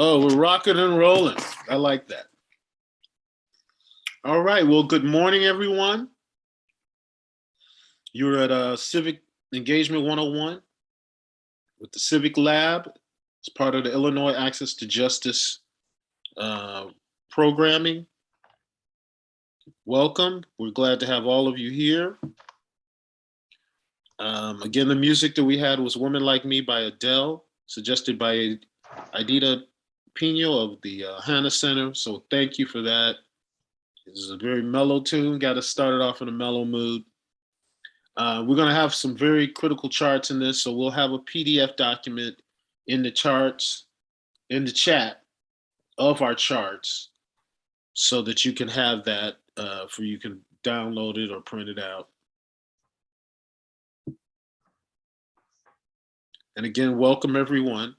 Oh, we're rocking and rolling. I like that. All right. Well, good morning, everyone. You're at Civic Engagement 101 with the Civic Lab. It's part of the Illinois Access to Justice programming. Welcome. We're glad to have all of you here. Again, the music that we had was Woman Like Me by Adele, suggested by Idita Pino of the Hannah Center. So thank you for that. This is a very mellow tune. Got to start it off in a mellow mood. We're going to have some very critical charts in this. So we'll have a PDF document in the charts, in the chat of our charts so that you can have that you can download it or print it out. And again, welcome everyone.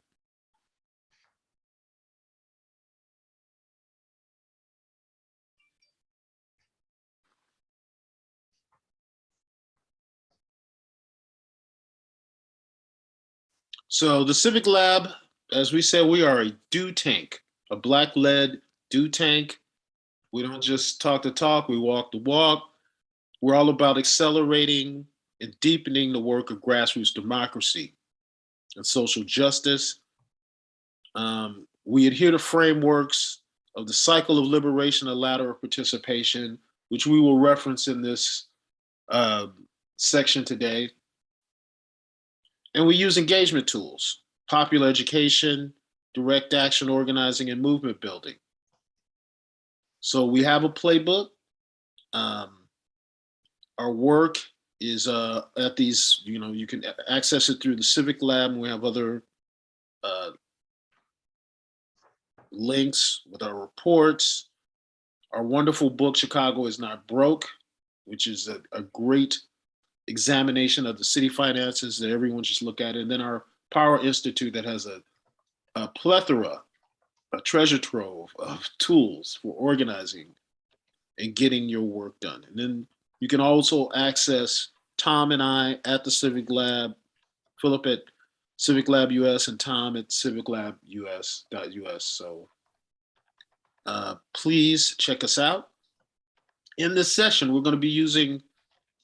So the Civic Lab, as we said, we are a do tank, a black lead do tank. We don't just talk the talk, we walk the walk. We're all about accelerating and deepening the work of grassroots democracy and social justice. We adhere to frameworks of the cycle of liberation and ladder of participation, which we will reference in this section today. And we use engagement tools, popular education, direct action organizing, and movement building. So we have a playbook. Our work is at these, you can access it through the Civic Lab, and we have other links with our reports. Our wonderful book, Chicago is Not Broke, which is a great examination of the city finances that everyone should look at. And then our Power Institute that has a plethora, a treasure trove of tools for organizing and getting your work done. And then you can also access Tom and I at the Civic Lab, Philip at Civic Lab US and Tom at civiclabus.us. So please check us out. In this session, we're going to be using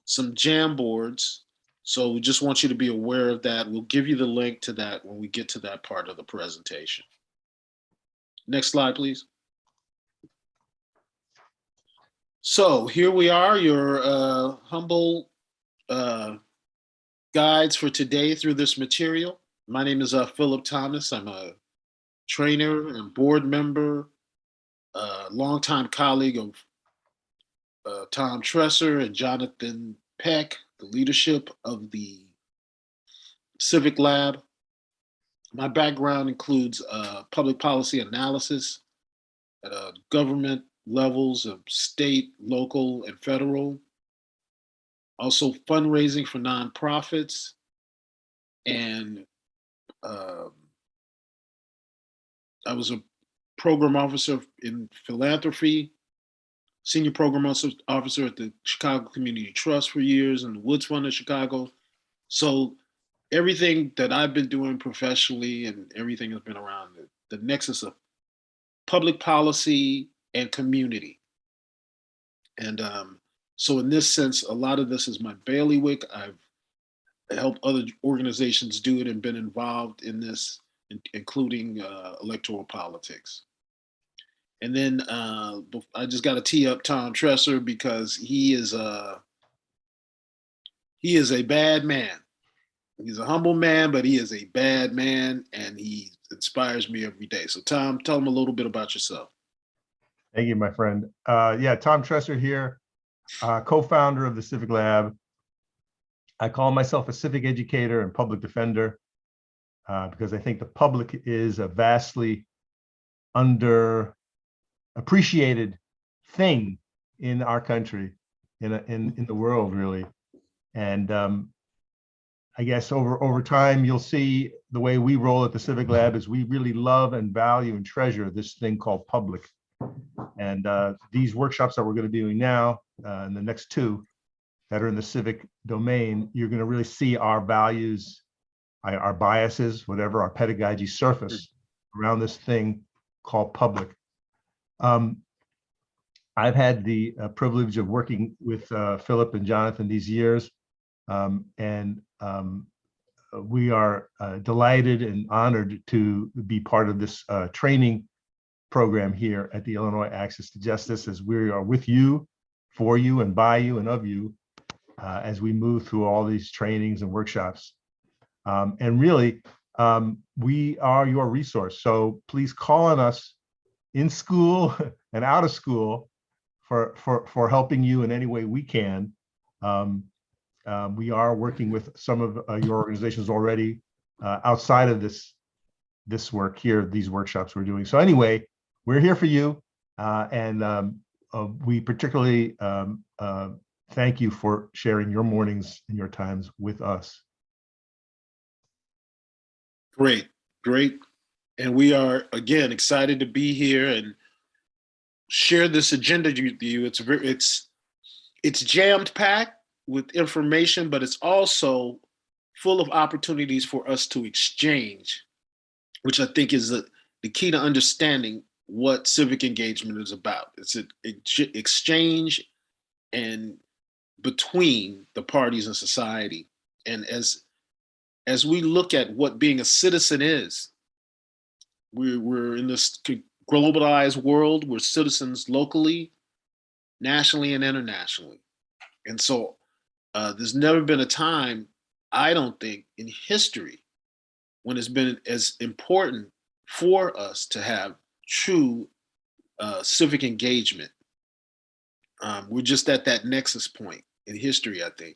some Jamboards. So we just want you to be aware of that. We'll give you the link to that when we get to that part of the presentation. Next slide, please. So here we are, your humble guides for today through this material. My name is Philip Thomas. I'm a trainer and board member, longtime colleague of Tom Tresser and Jonathan Peck, the leadership of the Civic Lab. My background includes public policy analysis at government levels of state, local, and federal. Also fundraising for nonprofits. And I was a program officer in philanthropy, senior program officer at the Chicago Community Trust for years and the Woods Fund of Chicago. So everything that I've been doing professionally and everything has been around the nexus of public policy and community. And so in this sense, a lot of this is my bailiwick. I've helped other organizations do it and been involved in this, including electoral politics. And then I just got to tee up Tom Tresser because he is a bad man. He's a humble man, but he is a bad man, and he inspires me every day. So Tom, tell him a little bit about yourself. Thank you, my friend. Yeah, Tom Tresser here, co-founder of the Civic Lab. I call myself a civic educator and public defender because I think the public is a vastly underappreciated thing in our country, in the world, really. And I guess over time, you'll see the way we roll at the Civic Lab is we really love and value and treasure this thing called public. And these workshops that we're going to be doing now, and the next two that are in the civic domain, you're going to really see our values, our biases, whatever, our pedagogy surface around this thing call public. I've had the privilege of working with Philip and Jonathan these years, and we are delighted and honored to be part of this training program here at the Illinois Access to Justice, as we are with you, for you, and by you, and of you, as we move through all these trainings and workshops. And really, we are your resource. So please call on us in school and out of school for helping you in any way we can. We are working with some of your organizations already outside of this work here, these workshops we're doing. So anyway, we're here for you, and we particularly thank you for sharing your mornings and your times with us. Great, great. And we are, again, excited to be here and share this agenda with you. It's jammed packed with information, but it's also full of opportunities for us to exchange, which I think is the key to understanding what civic engagement is about. It's an exchange and between the parties in society. And as we look at what being a citizen is, we're in this globalized world. We're citizens locally, nationally, and internationally. And so there's never been a time, I don't think, in history when it's been as important for us to have true civic engagement. We're just at that nexus point in history, I think.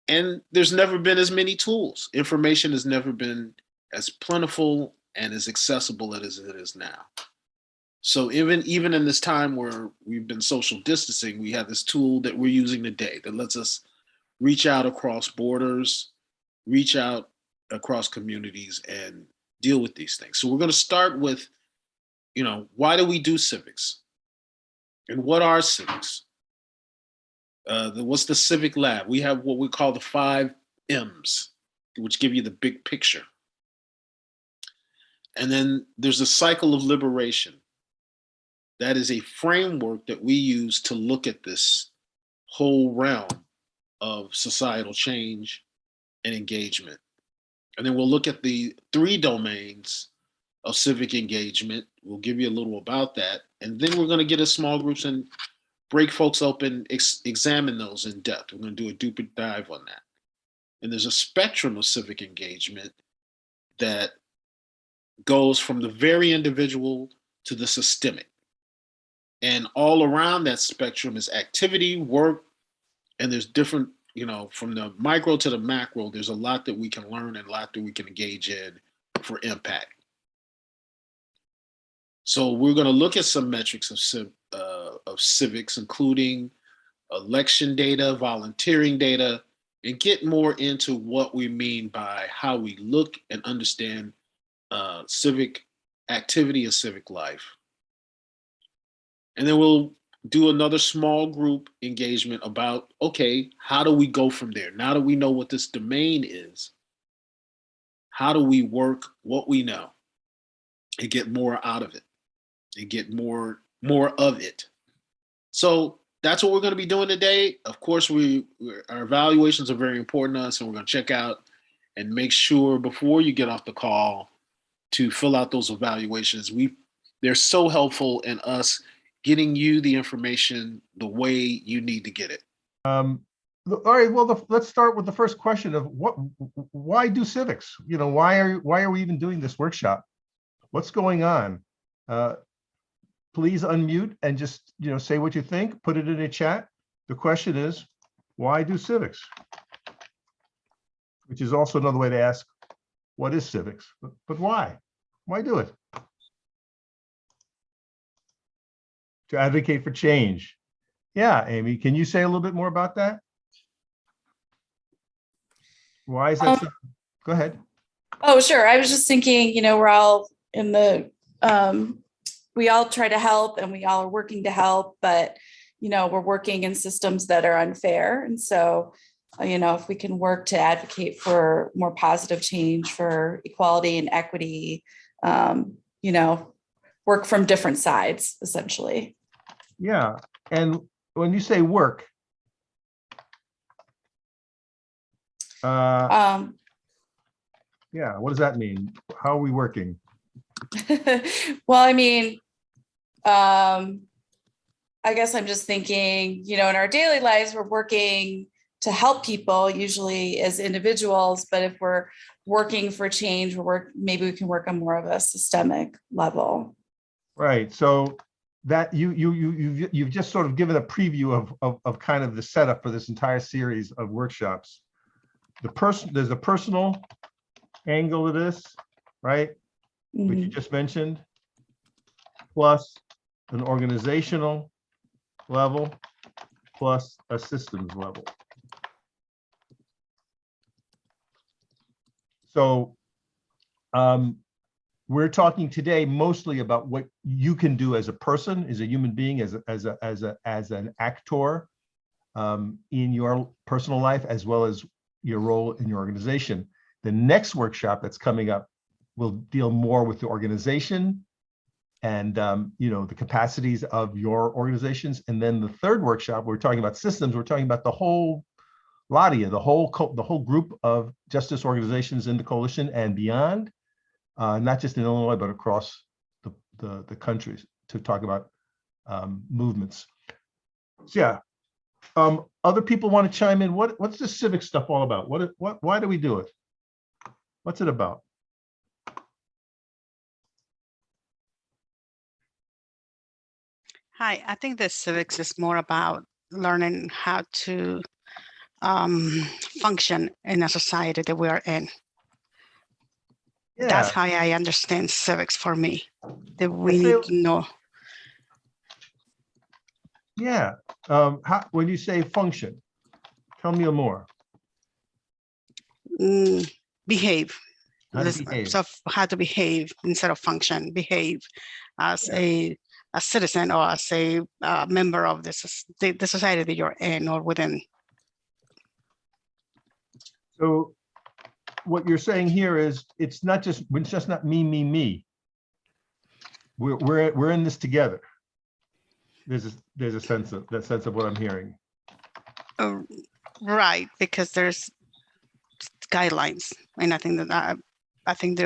And there's never been as many tools. Information has never been as plentiful and as accessible as it is now. So even in this time where we've been social distancing, we have this tool that we're using today that lets us reach out across borders, reach out across communities, and deal with these things. So we're going to start with, why do we do civics? And what are civics? What's the Civic Lab? We have what we call the 5 M's, which give you the big picture. And then there's a cycle of liberation. That is a framework that we use to look at this whole realm of societal change and engagement. And then we'll look at the 3 domains of civic engagement. We'll give you a little about that. And then we're going to get in small groups and break folks open, examine those in depth. We're going to do a deeper dive on that. And there's a spectrum of civic engagement that goes from the very individual to the systemic. And all around that spectrum is activity, work, and there's different, from the micro to the macro, there's a lot that we can learn and a lot that we can engage in for impact. So we're going to look at some metrics of civics, including election data, volunteering data, and get more into what we mean by how we look and understand civic activity and civic life. And then we'll do another small group engagement about, okay, how do we go from there? Now that we know what this domain is, how do we work what we know and get more out of it and get more of it? So that's what we're going to be doing today. Of course, our evaluations are very important to us, and we're going to check out and make sure before you get off the call to fill out those evaluations. They're so helpful in us getting you the information the way you need to get it. All right. Well, let's start with the first question of why do civics? Why are we even doing this workshop? What's going on? Please unmute and just say what you think. Put it in a chat. The question is, why do civics? Which is also another way to ask, what is civics? But why? Why do it? To advocate for change. Yeah, Amy, can you say a little bit more about that? Why is that? Go ahead. Oh, sure. I was just thinking, we're all in the, we all try to help and we all are working to help, but, we're working in systems that are unfair. And so, if we can work to advocate for more positive change, for equality and equity, work from different sides, essentially. Yeah. And when you say work, Um, yeah, what does that mean? How are we working? well, I mean, I guess I'm just thinking, in our daily lives, we're working to help people usually as individuals, but if we're working for change, maybe we can work on more of a systemic level. Right. So that you've just sort of given a preview of kind of the setup for this entire series of workshops. There's a personal angle to this, right? Which you just mentioned, plus an organizational level, plus a systems level. So we're talking today mostly about what you can do as a person, as a human being, as an actor in your personal life, as well as your role in your organization. The next workshop that's coming up will deal more with the organization and the capacities of your organizations. And then the third workshop, we're talking about systems. We're talking about the whole lot of you, the whole group of justice organizations in the coalition and beyond, not just in Illinois, but across the countries, to talk about movements. So yeah, other people want to chime in. What's this civic stuff all about? Why do we do it? What's it about? Hi, I think the civics is more about learning how to function in a society that we are in. Yeah. That's how I understand civics for me, that we need to know. Yeah. When you say function, tell me more. Behave. How to behave. So how to behave instead of function. Behave as a citizen or as a member of the society that you're in or within. So what you're saying here is it's just not me. We're in this together. There's a sense of what I'm hearing. Right, because there's guidelines, and I think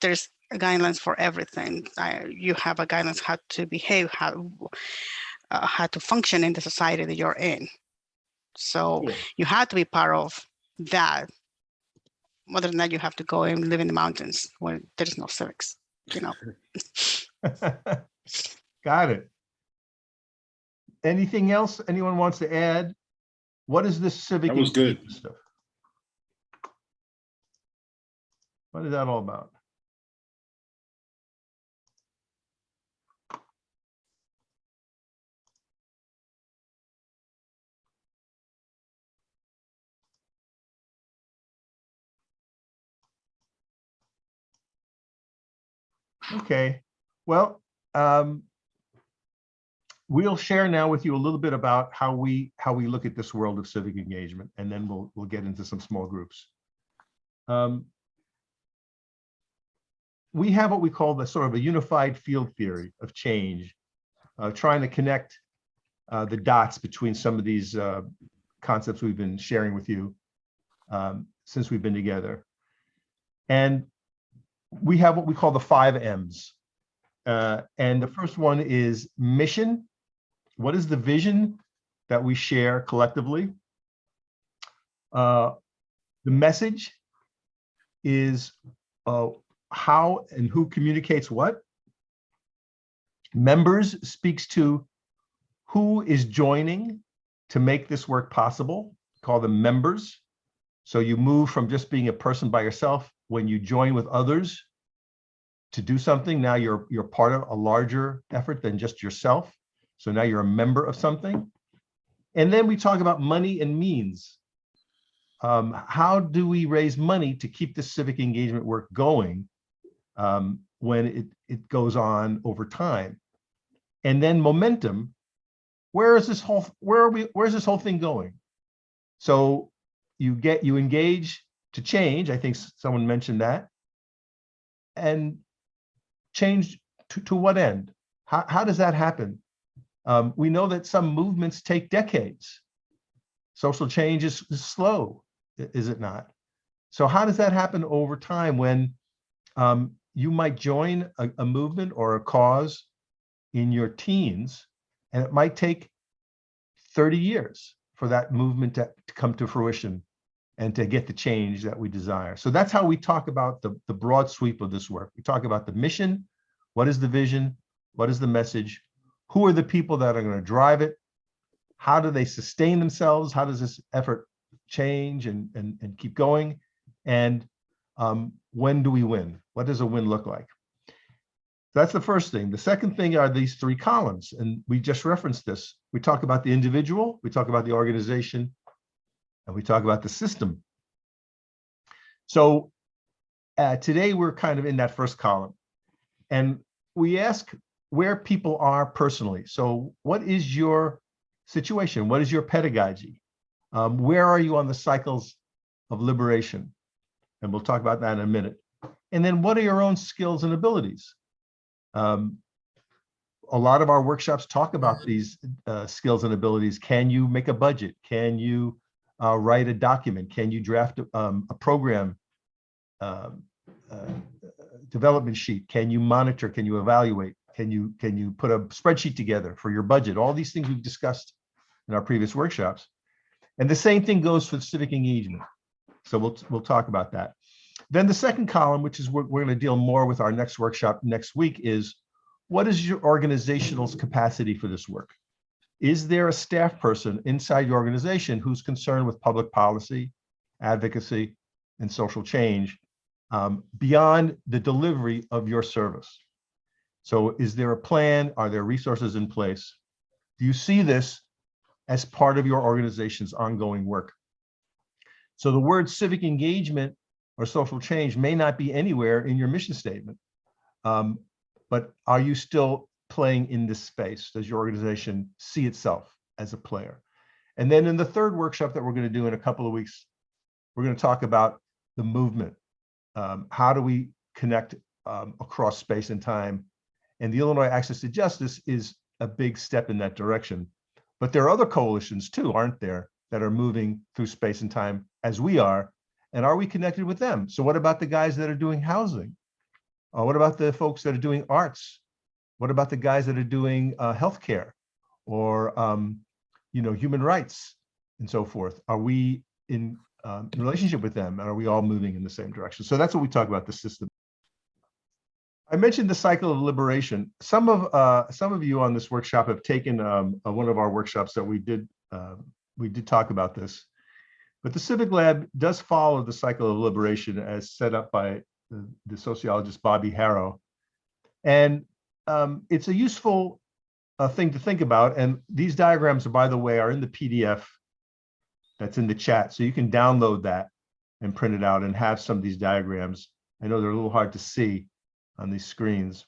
there's guidelines for everything. You have a guidelines how to behave, how to function in the society that you're in. So you have to be part of that. Other than that, you have to go and live in the mountains where there's no civics, Got it. Anything else anyone wants to add? What is this civic engagement stuff? What is that all about? Okay, well, we'll share now with you a little bit about how we look at this world of civic engagement, and then we'll get into some small groups. We have what we call the sort of a unified field theory of change, trying to connect the dots between some of these concepts we've been sharing with you since we've been together. And we have what we call the 5 M's. And the first one is mission. What is the vision that we share collectively? The message is how and who communicates what. Members speaks to who is joining to make this work possible. Call them members. So you move from just being a person by yourself. When you join with others to do something, now you're part of a larger effort than just yourself. So now you're a member of something. And then we talk about money and means. How do we raise money to keep this civic engagement work going when it goes on over time? And then momentum. Where's this whole thing going? So you engage to change. I think someone mentioned that. And change to what end? How does that happen? We know that some movements take decades. Social change is slow, is it not? So how does that happen over time when you might join a movement or a cause in your teens, and it might take 30 years for that movement to come to fruition and to get the change that we desire. So that's how we talk about the broad sweep of this work. We talk about the mission, what is the vision, what is the message, who are the people that are going to drive it, how do they sustain themselves, how does this effort change and keep going, and when do we win? What does a win look like? That's the first thing. The second thing are these three columns, and we just referenced this. We talk about the individual, we talk about the organization, and we talk about the system. So today we're kind of in that first column, and we ask where people are personally. So what is your situation? What is your pedagogy? Where are you on the cycles of liberation? And we'll talk about that in a minute. And then what are your own skills and abilities? A lot of our workshops talk about these skills and abilities. Can you make a budget? Can you write a document? Can you draft a program development sheet? Can you monitor? Can you evaluate? Can you put a spreadsheet together for your budget? All these things we've discussed in our previous workshops. And the same thing goes for civic engagement. So we'll talk about that. Then the second column, which is we're going to deal more with our next workshop next week, is what is your organizational capacity for this work? Is there a staff person inside your organization who's concerned with public policy, advocacy, and social change beyond the delivery of your service? So is there a plan? Are there resources in place? Do you see this as part of your organization's ongoing work? So the word civic engagement or social change may not be anywhere in your mission statement, but are you still playing in this space? Does your organization see itself as a player? And then in the third workshop that we're going to do in a couple of weeks, we're going to talk about the movement. How do we connect across space and time? And the Illinois Access to Justice is a big step in that direction. But there are other coalitions too, aren't there, that are moving through space and time as we are. And are we connected with them? So what about the guys that are doing housing? What about the folks that are doing arts? What about the guys that are doing healthcare or human rights and so forth? Are we in relationship with them? And are we all moving in the same direction? So that's what we talk about, the system. I mentioned the cycle of liberation. Some of you on this workshop have taken one of our workshops that we did talk about this. But the Civic Lab does follow the cycle of liberation as set up by the sociologist Bobby Harrow. And it's a useful thing to think about. And these diagrams, by the way, are in the PDF that's in the chat. So you can download that and print it out and have some of these diagrams. I know they're a little hard to see on these screens.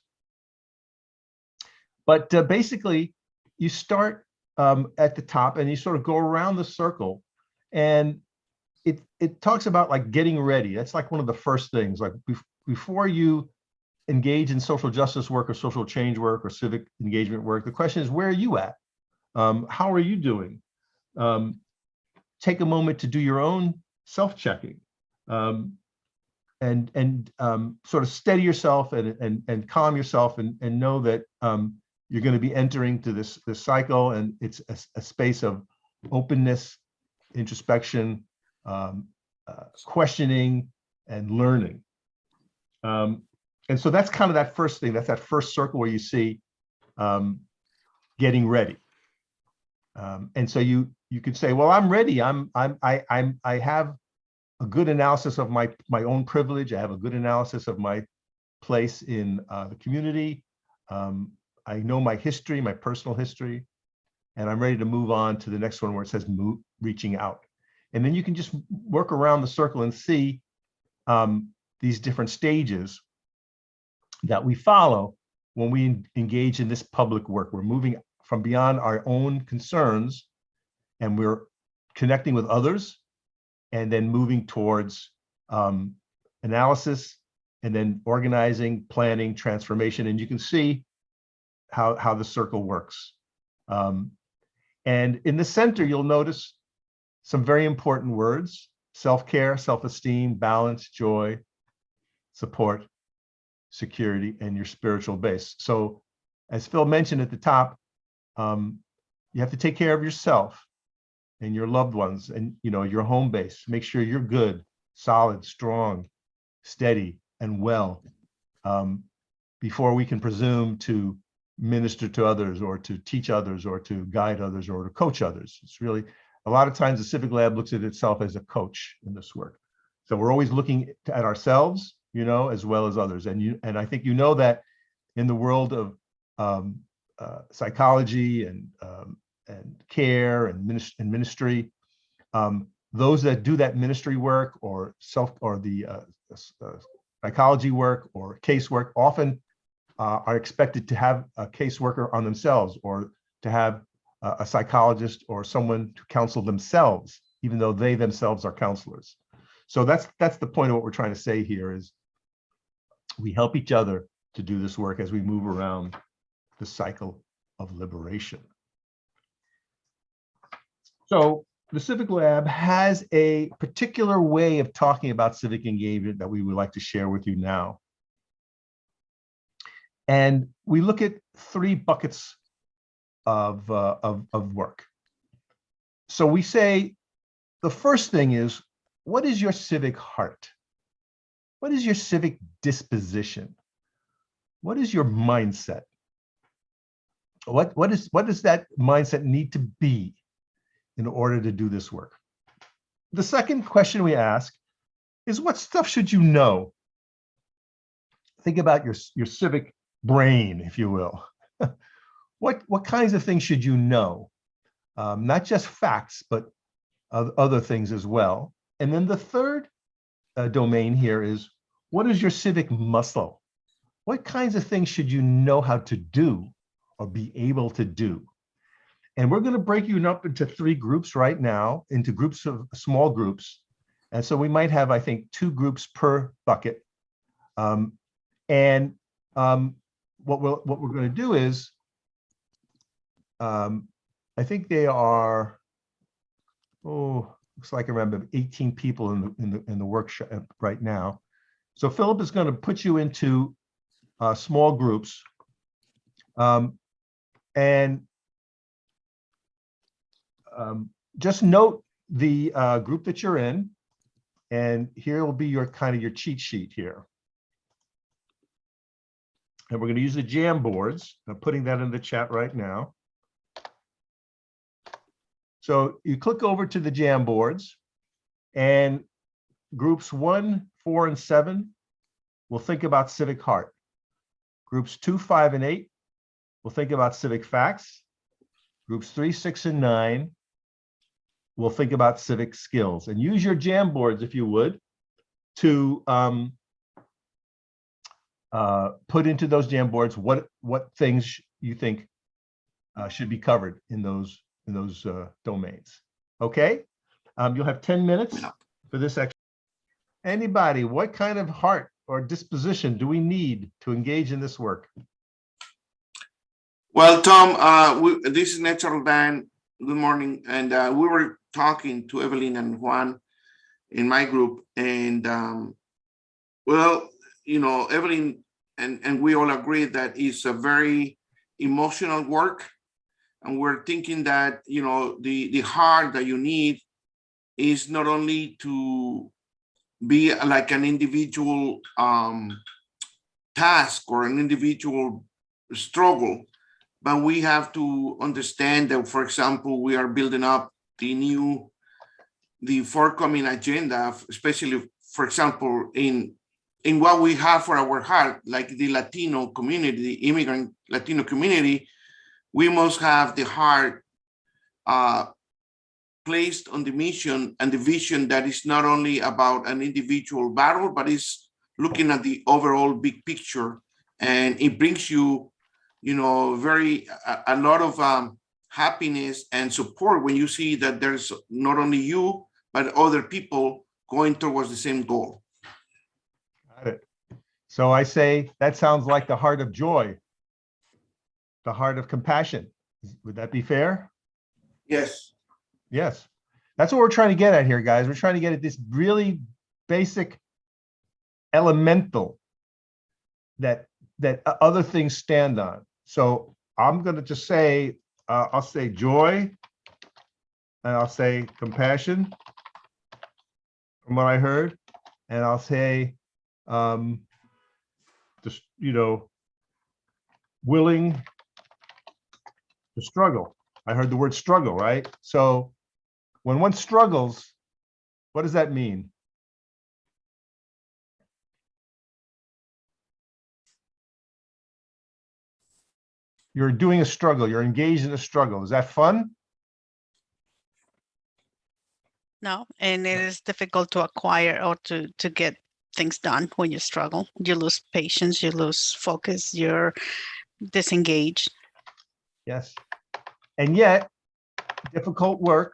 But basically, you start at the top and you sort of go around the circle. And it talks about like getting ready. That's like one of the first things, like before you engage in social justice work or social change work or civic engagement work, the question is, where are you at? How are you doing? Take a moment to do your own self-checking and sort of steady yourself and calm yourself and know that you're going to be entering to this cycle, and it's a space of openness, introspection, questioning, and learning. And so that's kind of that first thing. That's that first circle where you see getting ready. And so you could say, well, I'm ready. I have a good analysis of my own privilege. I have a good analysis of my place in the community. I know my history, my personal history, and I'm ready to move on to the next one where it says reaching out. And then you can just work around the circle and see these different stages that we follow when we engage in this public work. We're moving from beyond our own concerns, and we're connecting with others, and then moving towards analysis and then organizing, planning, transformation, and you can see how the circle works. And in the center, you'll notice some very important words: self-care, self-esteem, balance, joy, support, security, and your spiritual base. So as Phil mentioned at the top, you have to take care of yourself and your loved ones and your home base. Make sure you're good, solid, strong, steady, and well, before we can presume to minister to others or to teach others or to guide others or to coach others. It's really, a lot of times the Civic Lab looks at itself as a coach in this work. So we're always looking at ourselves, as well as others. And I think that in the world of psychology and care and ministry, those that do that ministry work or the psychology work or casework often are expected to have a caseworker on themselves, or to have a psychologist or someone to counsel themselves, even though they themselves are counselors. So that's the point of what we're trying to say here, is we help each other to do this work as we move around the cycle of liberation. So the Civic Lab has a particular way of talking about civic engagement that we would like to share with you now. And we look at 3 buckets of work. So we say the first thing is, what is your civic heart? What is your civic disposition? What is your mindset? What does that mindset need to be in order to do this work? The second question we ask is, what stuff should you know? Think about your civic brain, if you will. What kinds of things should you know? Not just facts, but other things as well. And then the third domain here is, what is your civic muscle? What kinds of things should you know how to do or be able to do? And we're going to break you up into 3 groups right now, into groups of small groups. And so we might have, I think, 2 groups per bucket. What we're going to do is, I think they are, looks like around 18 people in the workshop right now. So Philip is going to put you into small groups, just note the group that you're in, and here will be your cheat sheet here. And we're going to use the Jamboards. I'm putting that in the chat right now. So you click over to the Jamboards, and groups 1, 4, and 7 will think about civic heart. Groups 2, 5, and 8 will think about civic facts. Groups 3, 6, and 9 will think about civic skills. And use your Jamboards, if you would, to put into those Jamboards what things you think should be covered in those domains. Okay, you'll have 10 minutes for this exercise. Anybody, what kind of heart or disposition do we need to engage in this work? Well, Tom, this is Natural Dan. Good morning. And we were talking to Evelyn and Juan in my group, and Evelyn and we all agree that it's a very emotional work. And we're thinking that, the heart that you need is not only to be like an individual task or an individual struggle, but we have to understand that, for example, we are building up the forthcoming agenda, especially, for example, in what we have for our heart, like the Latino community, the immigrant Latino community. We must have the heart placed on the mission and the vision that is not only about an individual battle, but is looking at the overall big picture. And it brings you, a lot of happiness and support when you see that there's not only you, but other people going towards the same goal. Got it. So I say, that sounds like the heart of joy, the heart of compassion. Would that be fair? Yes. Yes. That's what we're trying to get at here, guys. We're trying to get at this really basic elemental that other things stand on. So I'm going to just say, I'll say joy, and I'll say compassion from what I heard, and I'll say just, willing to struggle. I heard the word struggle, right? So when one struggles, what does that mean? You're doing a struggle. You're engaged in a struggle. Is that fun? No, and it is difficult to acquire or to get things done when you struggle. You lose patience, you lose focus, you're disengaged. Yes. And yet, difficult work,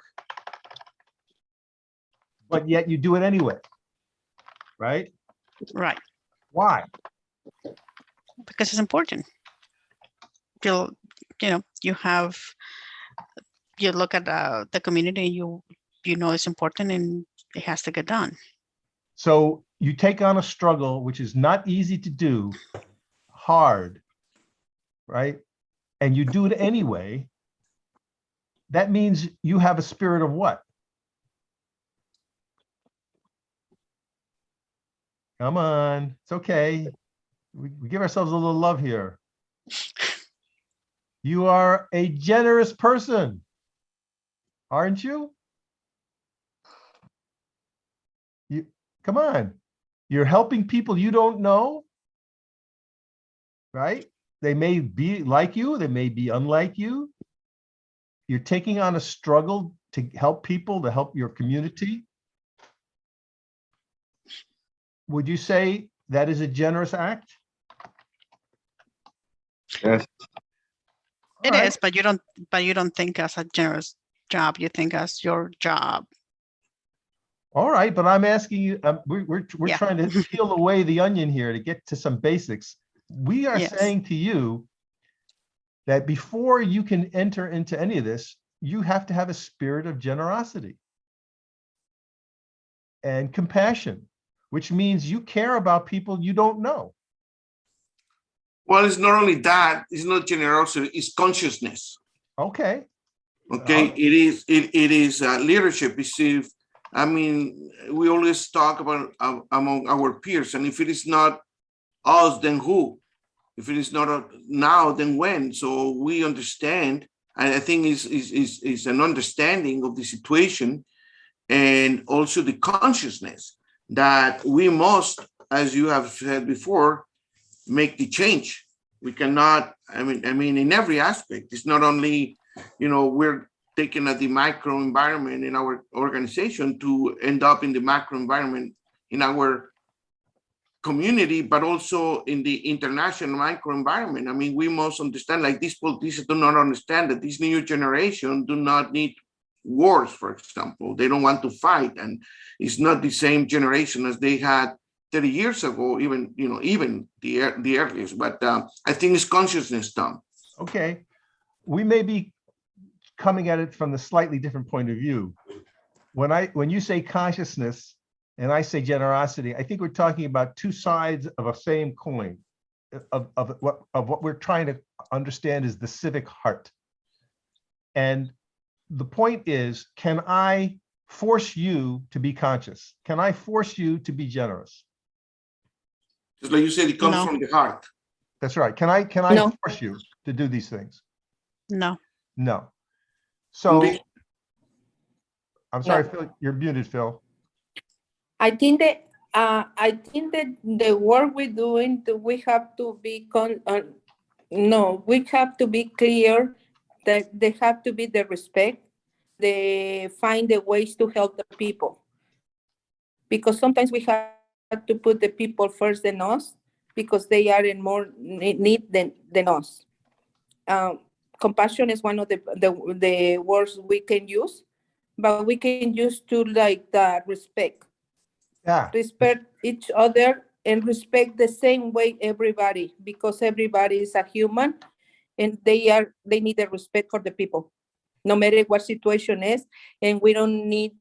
but yet you do it anyway, right? Right, Why? because it's important. You look at the community, you know it's important and it has to get done. So you take on a struggle, which is not easy to do, hard, right? And you do it anyway. That means you have a spirit of what? Come on, it's okay. We give ourselves a little love here. You are a generous person, aren't you? Come on. You're helping people you don't know, right? They may be like you, they may be unlike you. You're taking on a struggle to help people, to help your community. Would you say that is a generous act? Yes. It All right. is, but you don't think as a generous job, you think as your job. All right, but I'm asking you, we're Yeah. trying to peel away the onion here to get to some basics. We are Yes. saying to you that before you can enter into any of this, you have to have a spirit of generosity and compassion, which means you care about people you don't know. Well, it's not only that, it's not generosity, it's consciousness. Okay. Okay, it is leadership. I mean, we always talk about among our peers, and if it is not us, then who? If it is not now, then when? So we understand, and I think is an understanding of the situation, and also the consciousness that we must, as you have said before, make the change. We cannot. I mean, in every aspect. It's not only, we're taking at the micro environment in our organization to end up in the macro environment in our community, but also in the international micro environment. I mean, we must understand, like these politicians do not understand that this new generation do not need wars, for example. They don't want to fight, and it's not the same generation as they had 30 years ago, even the earliest. But I think it's consciousness, Tom. Okay. We may be coming at it from a slightly different point of view. When you say consciousness and I say generosity, I think we're talking about two sides of a same coin of what we're trying to understand is the civic heart. And the point is, can I force you to be conscious? Can I force you to be generous? Just like you said, it comes No. from the heart. That's right. Can I No. force you to do these things? No. No. So Conviction. I'm sorry, Phil, you're muted, Phil. I think that the work we're doing, we have to be we have to be clear that there have to be the respect. They find the ways to help the people, because sometimes we have to put the people first than us because they are in more need than us. Compassion is one of the words we can use, but we can use to like the respect. Yeah. Respect each other and respect the same way everybody, because everybody is a human, and they need the respect for the people, no matter what situation is, and we don't need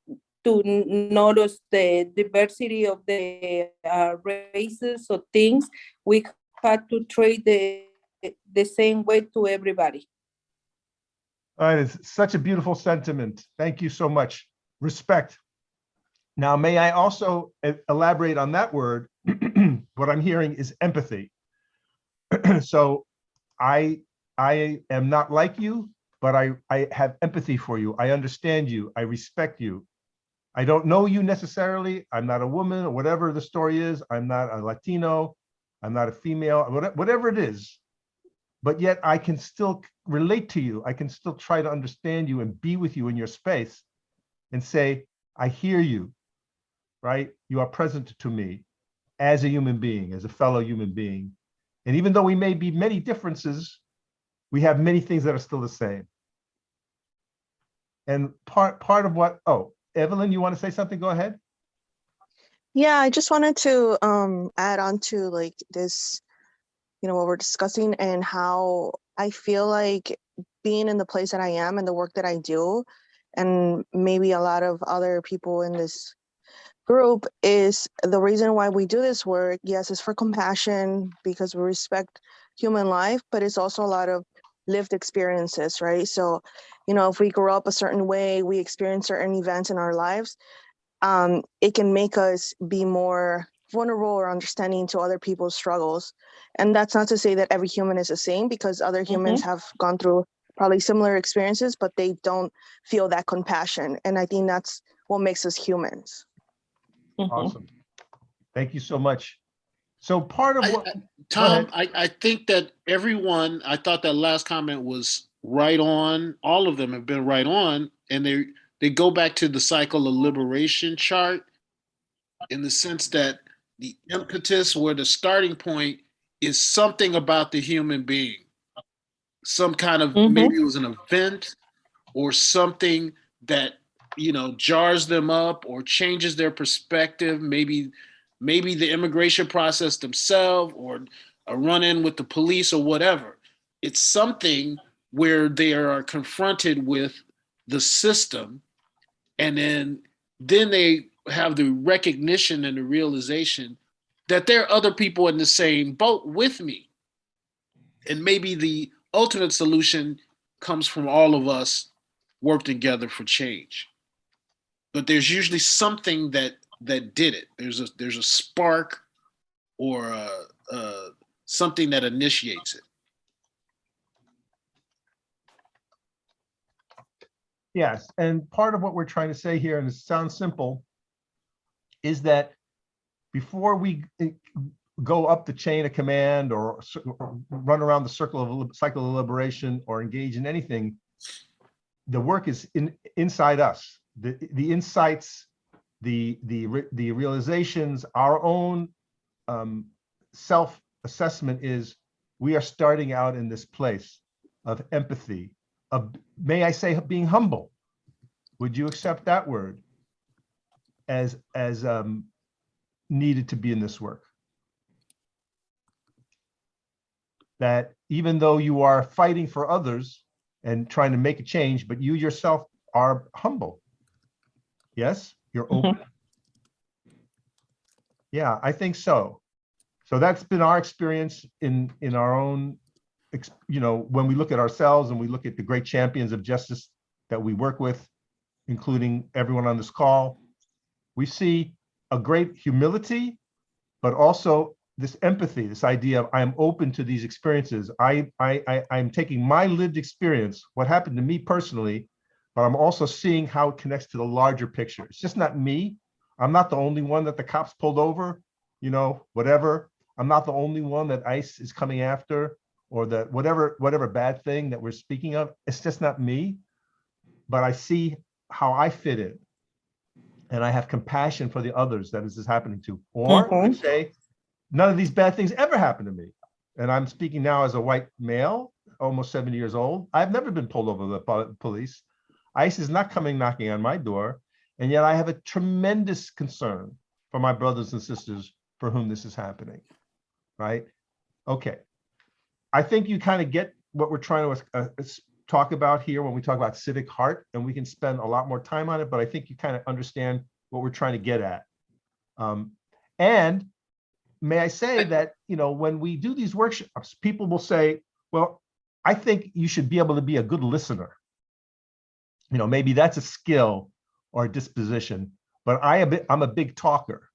to notice the diversity of the races or things. We have to treat the same way to everybody. All right, it's such a beautiful sentiment. Thank you so much. Respect. Now, may I also elaborate on that word? What I'm hearing is empathy. So I am not like you, but I have empathy for you. I understand you. I respect you. I don't know you necessarily. I'm not a woman or whatever the story is. I'm not a Latino. I'm not a female, whatever it is. But yet I can still relate to you. I can still try to understand you and be with you in your space and say, I hear you, right? You are present to me as a human being, as a fellow human being. And even though we may be many differences, we have many things that are still the same. And part of what, oh, Evelyn, you want to say something? Go ahead. Yeah, I just wanted to add on to like this, you know, what we're discussing and how I feel like being in the place that I am and the work that I do, and maybe a lot of other people in this group, is the reason why we do this work. Yes, it's for compassion because we respect human life, but it's also a lot of lived experiences, right? So, you know, if we grow up a certain way, we experience certain events in our lives, it can make us be more vulnerable or understanding to other people's struggles. And that's not to say that every human is the same, because other humans have gone through probably similar experiences, but they don't feel that compassion. And I think that's what makes us humans. Awesome. Thank you so much. So part of what, Tom, I think that everyone, I thought that last comment was right on. All of them have been right on. And they go back to the cycle of liberation chart in the sense that the impetus, where the starting point is something about the human being, some kind of, maybe it was an event or something that, you know, jars them up or changes their perspective. Maybe the immigration process themselves, or a run-in with the police or whatever. It's something where they are confronted with the system, and then they have the recognition and the realization that there are other people in the same boat with me. And maybe the ultimate solution comes from all of us work together for change. But there's usually something that did it. There's a spark or something that initiates it. yes, and part of what we're trying to say here, and it sounds simple, is that before we go up the chain of command or run around the cycle of liberation or engage in anything, the work is inside us. The insights, the realizations, our own self-assessment is we are starting out in this place of empathy, of, may I say, being humble. Would you accept that word as needed to be in this work? That even though you are fighting for others and trying to make a change, but you yourself are humble. Yes, you're open. Yeah, I think so. So that's been our experience in our own, you know, when we look at ourselves and we look at the great champions of justice that we work with, including everyone on this call, we see a great humility, but also this empathy, this idea of I'm open to these experiences. I'm taking my lived experience, what happened to me personally, but I'm also seeing how it connects to the larger picture. It's just not me. I'm not the only one that the cops pulled over, you know, whatever. I'm not the only one that ICE is coming after, or that whatever bad thing that we're speaking of. It's just not me, but I see how I fit in. And I have compassion for the others that this is happening to. Or I say, none of these bad things ever happened to me. And I'm speaking now as a white male, almost 70 years old. I've never been pulled over by the police. ICE is not coming knocking on my door. And yet I have a tremendous concern for my brothers and sisters for whom this is happening, right? Okay. I think you kind of get what we're trying to talk about here when we talk about civic heart, and we can spend a lot more time on it, but I think you kind of understand what we're trying to get at. And may I say that, you know, when we do these workshops, people will say, well, I think you should be able to be a good listener. You know, maybe that's a skill or a disposition, but I'm a big talker.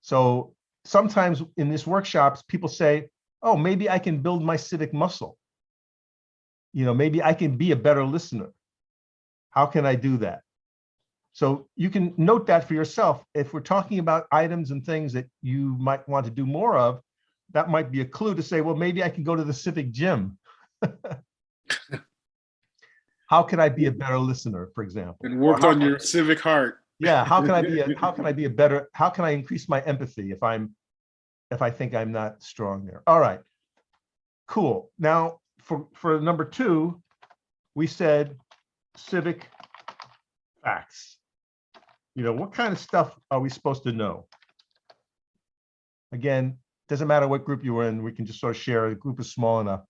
So sometimes in these workshops, people say, oh, maybe I can build my civic muscle. You know, maybe I can be a better listener. How can I do that? So you can note that for yourself. If we're talking about items and things that you might want to do more of, that might be a clue to say, well, maybe I can go to the civic gym. How can I be a better listener, for example? And work on your civic heart. Yeah, how can I be a better, how can I increase my empathy if I think I'm not strong there? All right, cool. Now for number 2, we said civic facts. You know, what kind of stuff are we supposed to know? Again, doesn't matter what group you're in, we can just sort of share. The group is small enough.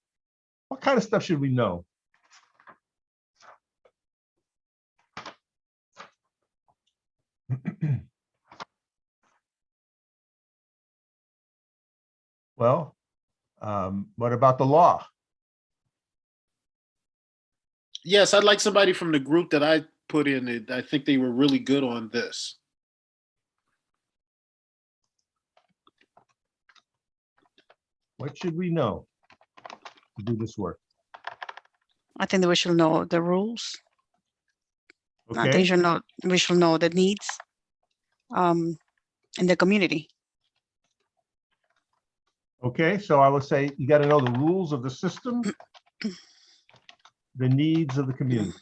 What kind of stuff should we know? Well, what about the law? Yes, I'd like somebody from the group that I put in it. I think they were really good on this. What should we know to do this work? I think that we should know the rules. I Okay, think we should know the needs in the community. okay, so I would say you got to know the rules of the system, the needs of the community.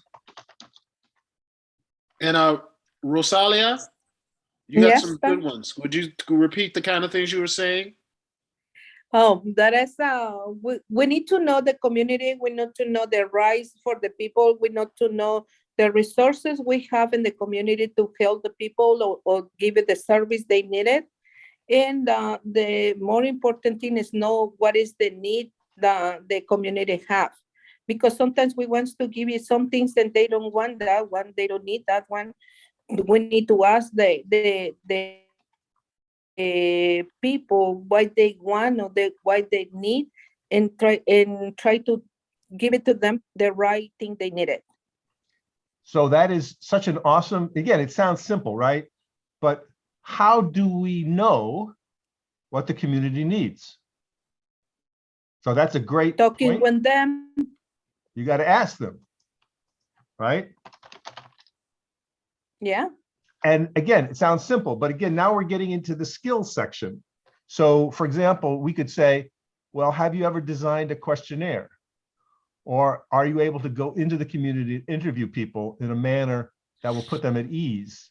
And Rosalia, you got Yes, some sir. good ones. Would you repeat the kind of things you were saying? Oh, that is, we need to know the community. We need to know the rights for the people. We need to know the resources we have in the community to help the people or give it the service they needed. And the more important thing is know what is the need that the community have. Because sometimes we want to give you some things and they don't want that one, they don't need that one. We need to ask the people what they want or what they need, and try to give it to them the right thing they needed. So that is such an awesome, again, it sounds simple, right? But how do we know what the community needs? So that's a great Talking point. with them. You got to ask them, right? Yeah. And again, it sounds simple, but again, now we're getting into the skills section. So for example, we could say, well, have you ever designed a questionnaire? Or are you able to go into the community and interview people in a manner that will put them at ease?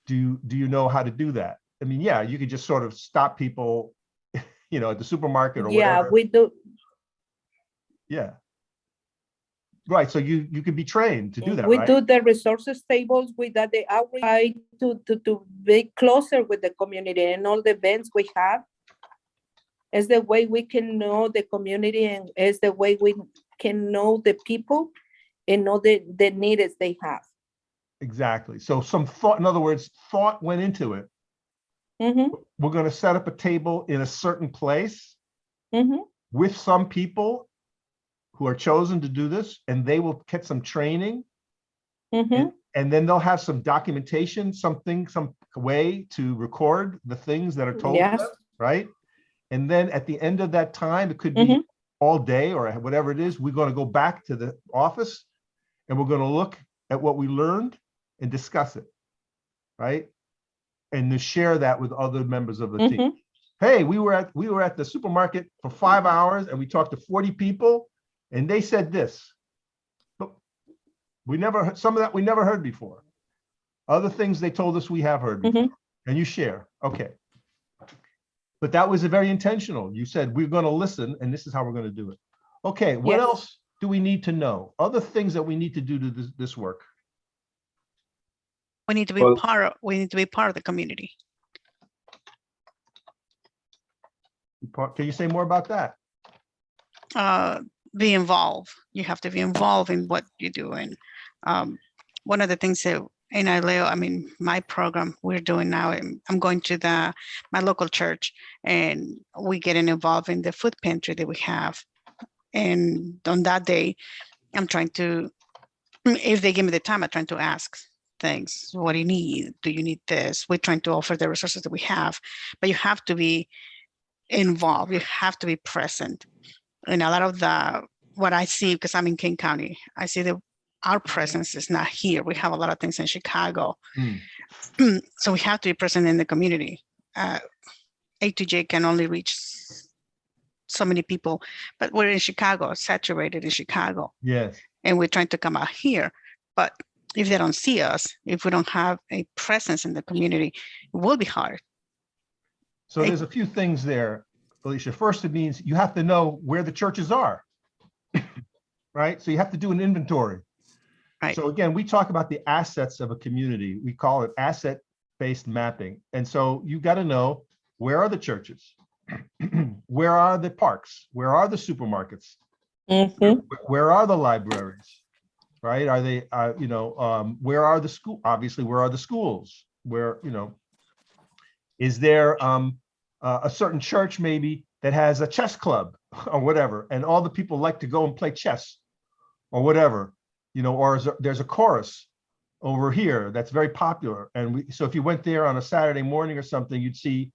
Do you know how to do that? I mean, yeah, you could just sort of stop people, you know, at the supermarket or Yeah, whatever. we do. Yeah. Right, so you can be trained to do that, We right? do the resources tables with that the outreach to be closer with the community, and all the events we have is the way we can know the community, and is the way we can know the people and know the needs they have. Exactly. So some thought, in other words, thought went into it. Mm-hmm, We're going to set up a table in a certain place mm-hmm, with some people who are chosen to do this, and they will get some training, mm-hmm. and then they'll have some documentation, some way to record the things that are told to Yes. them, right? And then at the end of that time, it could be Mhm. all day or whatever it is, we're going to go back to the office and we're going to look at what we learned and discuss it, right? And to share that with other members of the team. Mhm. Hey, we were at the supermarket for 5 hours and we talked to 40 people and they said this. But some of that we never heard before. Other things they told us we have heard before. Mhm. And you share. Okay. But that was very intentional. You said we're going to listen and this is how we're going to do it. Okay, what Yes. else do we need to know? Other things that we need to do to this work. We need to be Well- part of the community. Can you say more about that? Be involved. You have to be involved in what you're doing. One of the things that in ILEO, I mean, my program we're doing now, I'm going to my local church, and we getting involved in the food pantry that we have. And on that day, I'm trying to, if they give me the time, I'm trying to ask things. What do you need? Do you need this? We're trying to offer the resources that we have, but you have to be involved. You have to be present. And a lot of what I see, because I'm in King County, I see that our presence is not here. We have a lot of things in Chicago. So we have to be present in the community. A2J can only reach so many people, but we're in Chicago, saturated in Chicago. Yes. And we're trying to come out here. But if they don't see us, if we don't have a presence in the community, it will be hard. So there's a few things there, Felicia. First, it means you have to know where the churches are, right? So you have to do an inventory. Right. So again, we talk about the assets of a community. We call it asset-based mapping. And so you got to know, where are the churches? Where are the parks? Where are the supermarkets? Where are the libraries? Right? Are they, where are the school? Obviously, where are the schools? Where, is there a certain church maybe that has a chess club or whatever, and all the people like to go and play chess or whatever, or there's a chorus over here that's very popular. And so if you went there on a Saturday morning or something, you'd see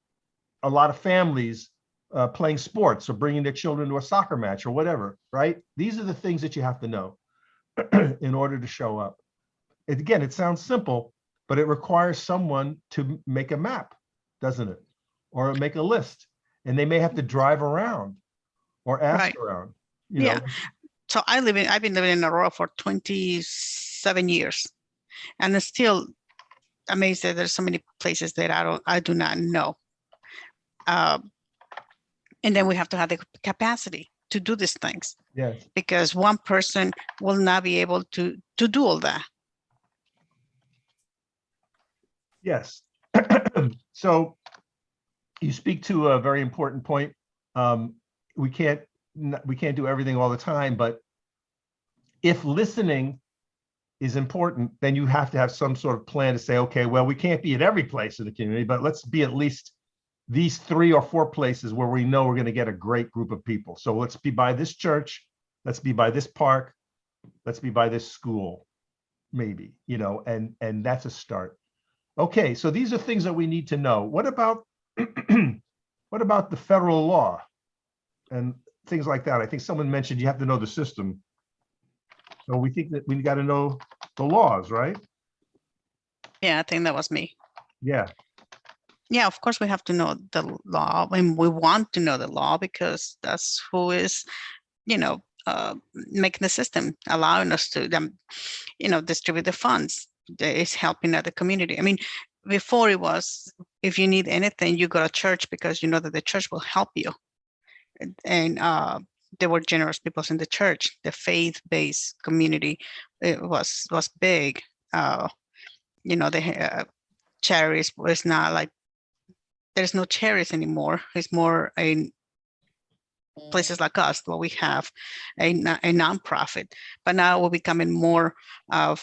a lot of families playing sports or bringing their children to a soccer match or whatever, right? These are the things that you have to know in order to show up. And again, it sounds simple, but it requires someone to make a map, doesn't it? Or make a list. And they may have to drive around or ask around. Yeah. So I've been living in Aurora for 27 years, and I'm still amazed that there's so many places that I do not know. And then we have to have the capacity to do these things. Yes. Because one person will not be able to do all that. Yes. So you speak to a very important point. We can't do everything all the time, but if listening is important, then you have to have some sort of plan to say, okay, well, we can't be at every place in the community, but let's be at least these 3 or 4 places where we know we're going to get a great group of people. So let's be by this church, let's be by this park, let's be by this school, maybe, and that's a start. Okay, so these are things that we need to know. What about the federal law and things like that? I think someone mentioned you have to know the system. So we think that we got to know the laws, right? Yeah, I think that was me. Yeah. Yeah, of course we have to know the law, and we want to know the law because that's who is, making the system, allowing us to distribute the funds. That is helping out the community. I mean, before it was, if you need anything, you go to church because you know that the church will help you. And there were generous people in the church. The faith-based community, it was big. The charities was not like, there's no charities anymore. It's more places like us where we have a nonprofit, but now we're becoming more of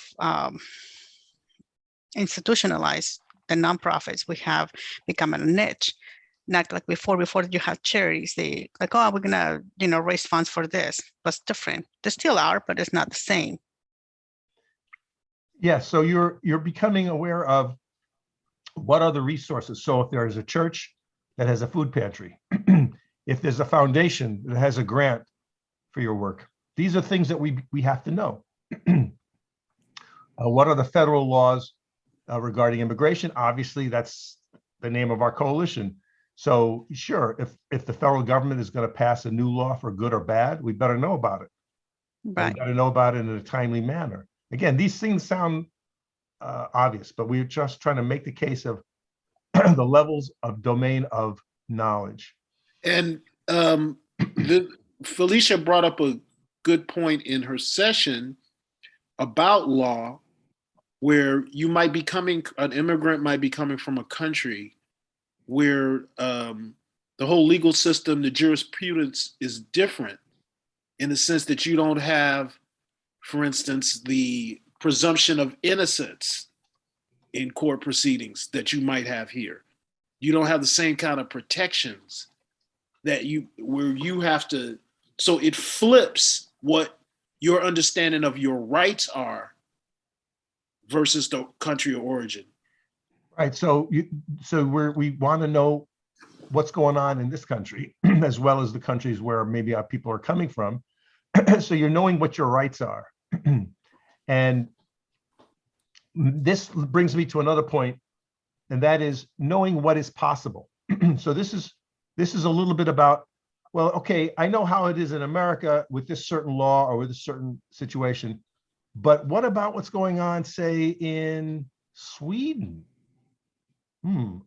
institutionalized. The nonprofits we have become a niche, not like before you have charities, they like, oh, we're gonna raise funds for this, but it's different. They still are, but it's not the same. Yeah, so you're becoming aware of what are the resources. So if there is a church that has a food pantry, if there's a foundation that has a grant for your work, these are things that we have to know. What are the federal laws regarding immigration? Obviously, that's the name of our coalition. So sure, if the federal government is going to pass a new law for good or bad, we better know about it. Right. We got to know about it in a timely manner. Again, these things sound obvious, but we're just trying to make the case of the levels of domain of knowledge. And Felicia brought up a good point in her session about law, where you might be an immigrant might be coming from a country where the whole legal system, the jurisprudence is different in the sense that you don't have, for instance, the presumption of innocence in court proceedings that you might have here. You don't have the same kind of protections that where you have to, so it flips what your understanding of your rights are versus the country of origin. Right. So we want to know what's going on in this country, as well as the countries where maybe our people are coming from. So you're knowing what your rights are. And this brings me to another point, and that is knowing what is possible. So this is a little bit about, well, okay, I know how it is in America with this certain law or with a certain situation, but what about what's going on, say, in Sweden?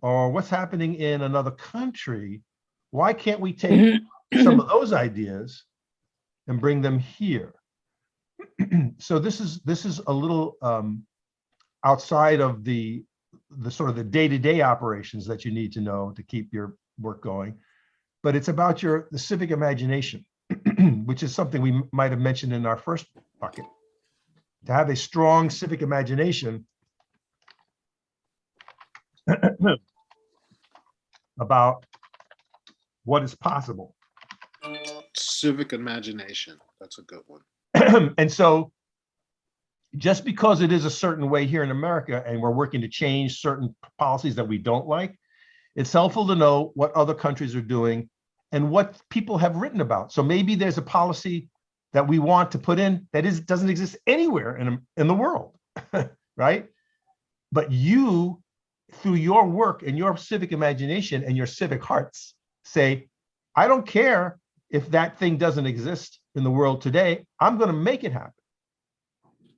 Or what's happening in another country? Why can't we take some of those ideas and bring them here? So this is a little outside of the sort of the day-to-day operations that you need to know to keep your work going, but it's about the civic imagination, which is something we might have mentioned in our first bucket. To have a strong civic imagination about what is possible. Civic imagination, that's a good one. And so just because it is a certain way here in America and we're working to change certain policies that we don't like, it's helpful to know what other countries are doing and what people have written about. So maybe there's a policy that we want to put in that doesn't exist anywhere in the world, right? But you, through your work and your civic imagination and your civic hearts, say, I don't care if that thing doesn't exist in the world today, I'm going to make it happen.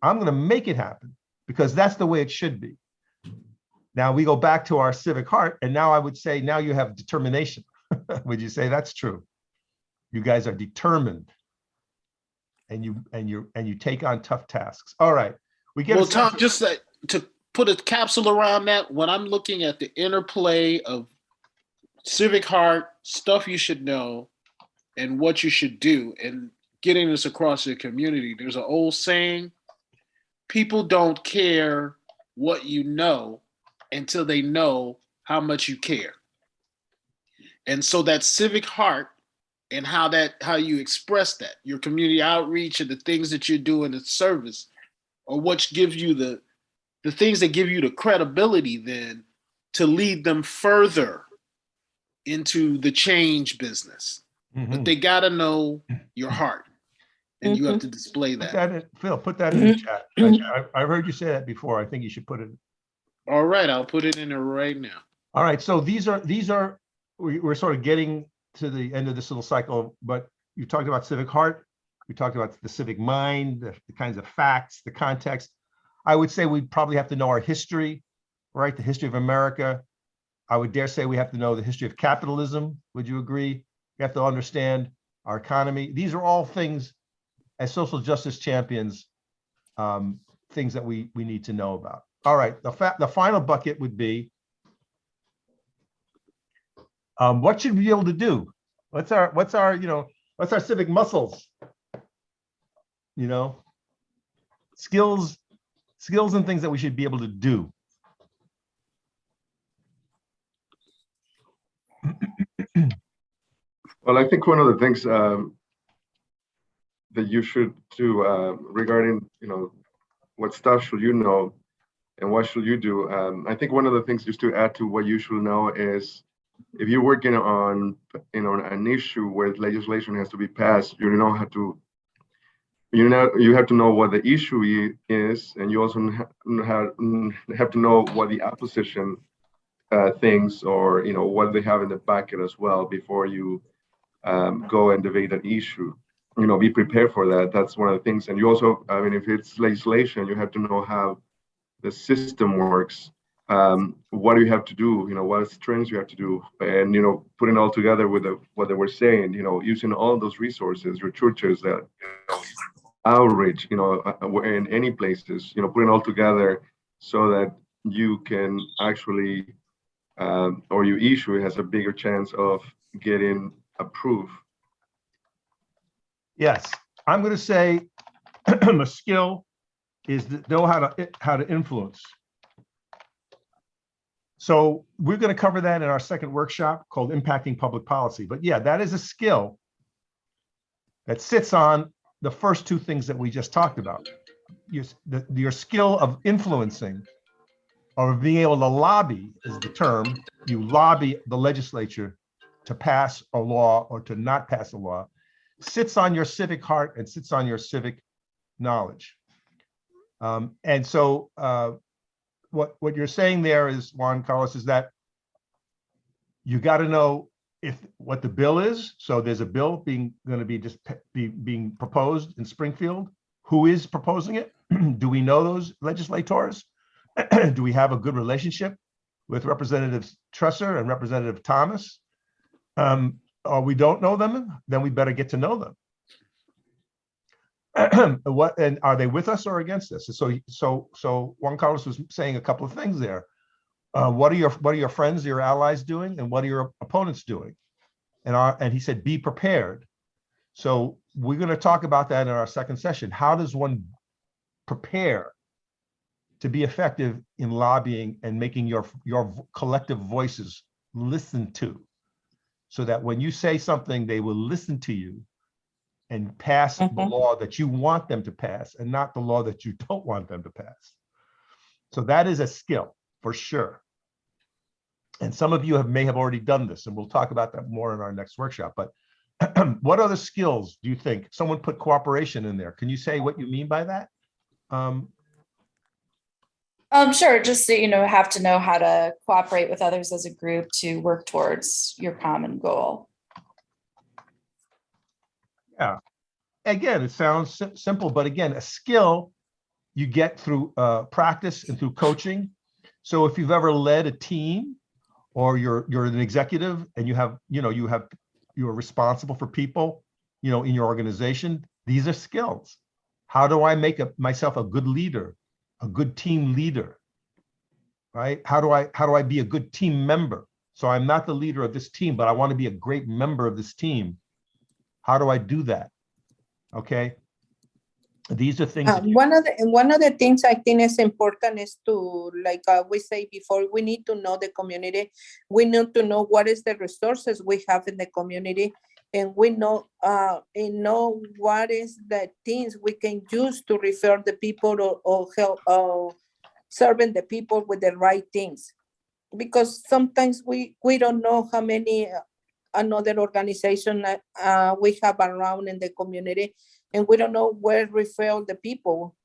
I'm going to make it happen because that's the way it should be. Now we go back to our civic heart, and now I would say, now you have determination. Would you say that's true? You guys are determined, and you take on tough tasks. All right, we get. Well, Tom, just to put a capsule around that, when I'm looking at the interplay of civic heart, stuff you should know, and what you should do, and getting this across the community, there's an old saying: people don't care what you know until they know how much you care. And so that civic heart and how you express that, your community outreach and the things that you're doing in service, are what gives you the things that give you the credibility then to lead them further into the change business. But they got to know your heart, and you have to display that. Phil, put that in the chat. I've heard you say that before. I think you should put it. All right, I'll put it in there right now. All right, so we're sort of getting to the end of this little cycle, but you talked about civic heart. We talked about the civic mind, the kinds of facts, the context. I would say we probably have to know our history, right? The history of America. I would dare say we have to know the history of capitalism. Would you agree? We have to understand our economy. These are all things, as social justice champions, things that we need to know about. All right, the final bucket would be, what should we be able to do? What's our civic muscles? Skills and things that we should be able to do. Well, I think one of the things that you should do regarding, what stuff should you know and what should you do? I think one of the things just to add to what you should know is, if you're working on, an issue where legislation has to be passed, you have to know what the issue is, and you also have to know what the opposition thinks, or what they have in the bucket as well before you go and debate an issue. Be prepared for that. That's one of the things. And you also, if it's legislation, you have to know how the system works. What do you have to do? What strings you have to do, and putting it all together with what they were saying. Using all those resources, your churches, that outreach, in any places. Putting it all together so that you can actually, or your issue has a bigger chance of getting approved? Yes, I'm going to say a skill is to know how to influence. So we're going to cover that in our second workshop called Impacting Public Policy. But yeah, that is a skill that sits on the first two things that we just talked about. Your skill of influencing or being able to lobby is the term. You lobby the legislature to pass a law or to not pass a law, sits on your civic heart and sits on your civic knowledge. And so what you're saying there is, Juan Carlos, is that you got to know what the bill is. So there's a bill being proposed in Springfield. Who is proposing it? Do we know those legislators? Do we have a good relationship with Representative Tresser and Representative Thomas? Or we don't know them, then we better get to know them. And are they with us or against us? So Juan Carlos was saying a couple of things there. What are your friends, your allies doing, and what are your opponents doing? And he said, be prepared. So we're going to talk about that in our second session. How does one prepare to be effective in lobbying and making your collective voices listened to, so that when you say something, they will listen to you and pass the law that you want them to pass and not the law that you don't want them to pass. So that is a skill for sure. And some of you may have already done this, and we'll talk about that more in our next workshop. But what other skills do you think? Someone put cooperation in there. Can you say what you mean by that? Sure. Just so you know, have to know how to cooperate with others as a group to work towards your common goal. Yeah. Again, it sounds simple, but again, a skill you get through practice and through coaching. So if you've ever led a team, or you're an executive and you're responsible for people, in your organization, these are skills. How do I make myself a good leader, a good team leader, right? How do I be a good team member? So I'm not the leader of this team, but I want to be a great member of this team. How do I do that? Okay. These are things. One of the things I think is important is to, like we say before, we need to know the community. We need to know what is the resources we have in the community, and we know what is the things we can use to refer the people or help serving the people with the right things. Because sometimes we don't know how many another organization we have around in the community, and we don't know where refer the people.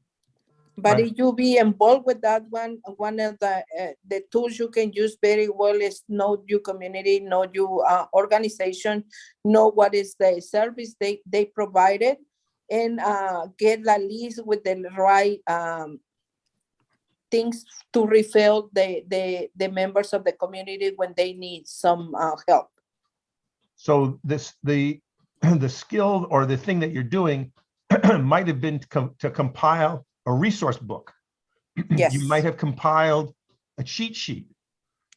But Right. if you be involved with that one of the tools you can use very well is know your community, know your organization, know what is the service they provided, and get a list with the right things to refill the members of the community when they need some help. So the skill or the thing that you're doing might have been to compile a resource book. Yes. You might have compiled a cheat sheet.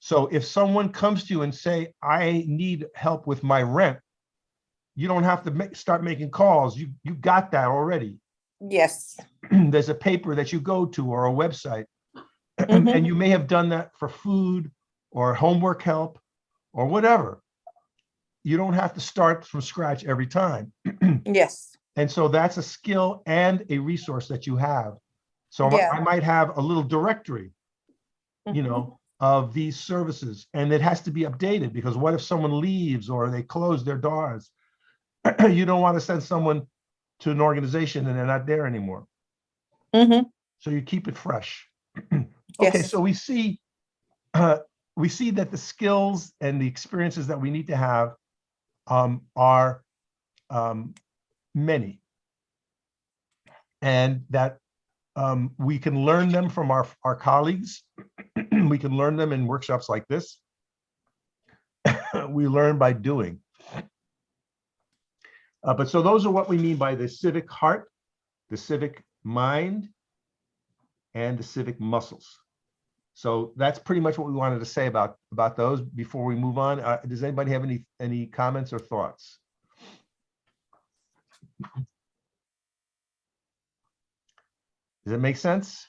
So if someone comes to you and say, I need help with my rent, you don't have to start making calls. You got that already. Yes. There's a paper that you go to or a website. And you may have done that for food or homework help or whatever. You don't have to start from scratch every time. Yes. And so that's a skill and a resource that you have. So Yeah. I might have a little directory, of these services, and it has to be updated, because what if someone leaves or they close their doors? You don't want to send someone to an organization and they're not there anymore. So you keep it fresh. Okay, Yes. so we see that the skills and the experiences that we need to have are many, and that we can learn them from our colleagues. We can learn them in workshops like this. We learn by doing. But so those are what we mean by the civic heart, the civic mind, and the civic muscles. So that's pretty much what we wanted to say about those before we move on. Does anybody have any comments or thoughts? Does it make sense?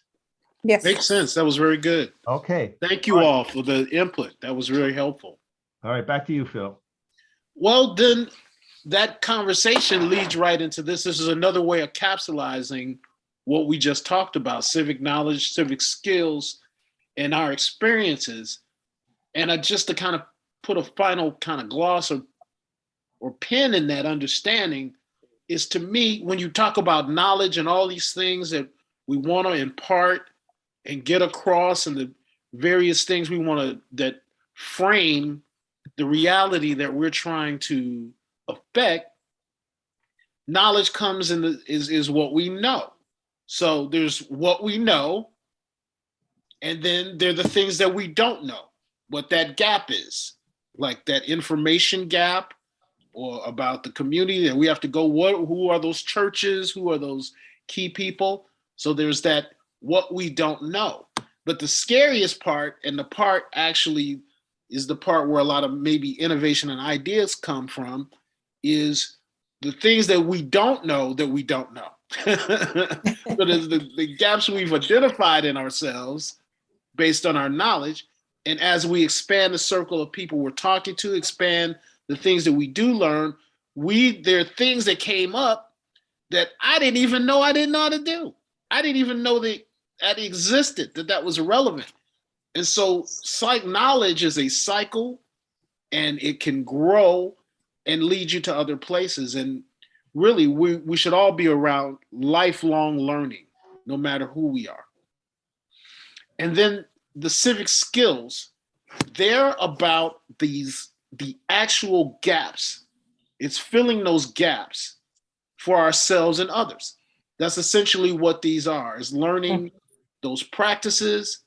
Yes. Makes sense. That was very good. Okay. Thank you all for the input. That was very helpful. All right, back to you, Phil. Well, then that conversation leads right into this. This is another way of capsulizing what we just talked about: civic knowledge, civic skills, and our experiences. And just to kind of put a final kind of gloss or pin in that understanding is, to me, when you talk about knowledge and all these things that we want to impart and get across, and the various things we want to that frame the reality that we're trying to affect, knowledge comes in is what we know. So there's what we know, and then there are the things that we don't know, what that gap is, like that information gap, or about the community that we have to go, who are those churches, who are those key people. So there's that what we don't know. But the scariest part, and the part actually is the part where a lot of maybe innovation and ideas come from, is the things that we don't know that we don't know. So there's the gaps we've identified in ourselves based on our knowledge. And as we expand the circle of people we're talking to, expand the things that we do learn, there are things that came up that I didn't even know I didn't know how to do. I didn't even know that existed, that was relevant. And so knowledge is a cycle, and it can grow and lead you to other places. And really, we should all be around lifelong learning, no matter who we are. And then the civic skills, they're about the actual gaps. It's filling those gaps for ourselves and others. That's essentially what these are, is learning those practices.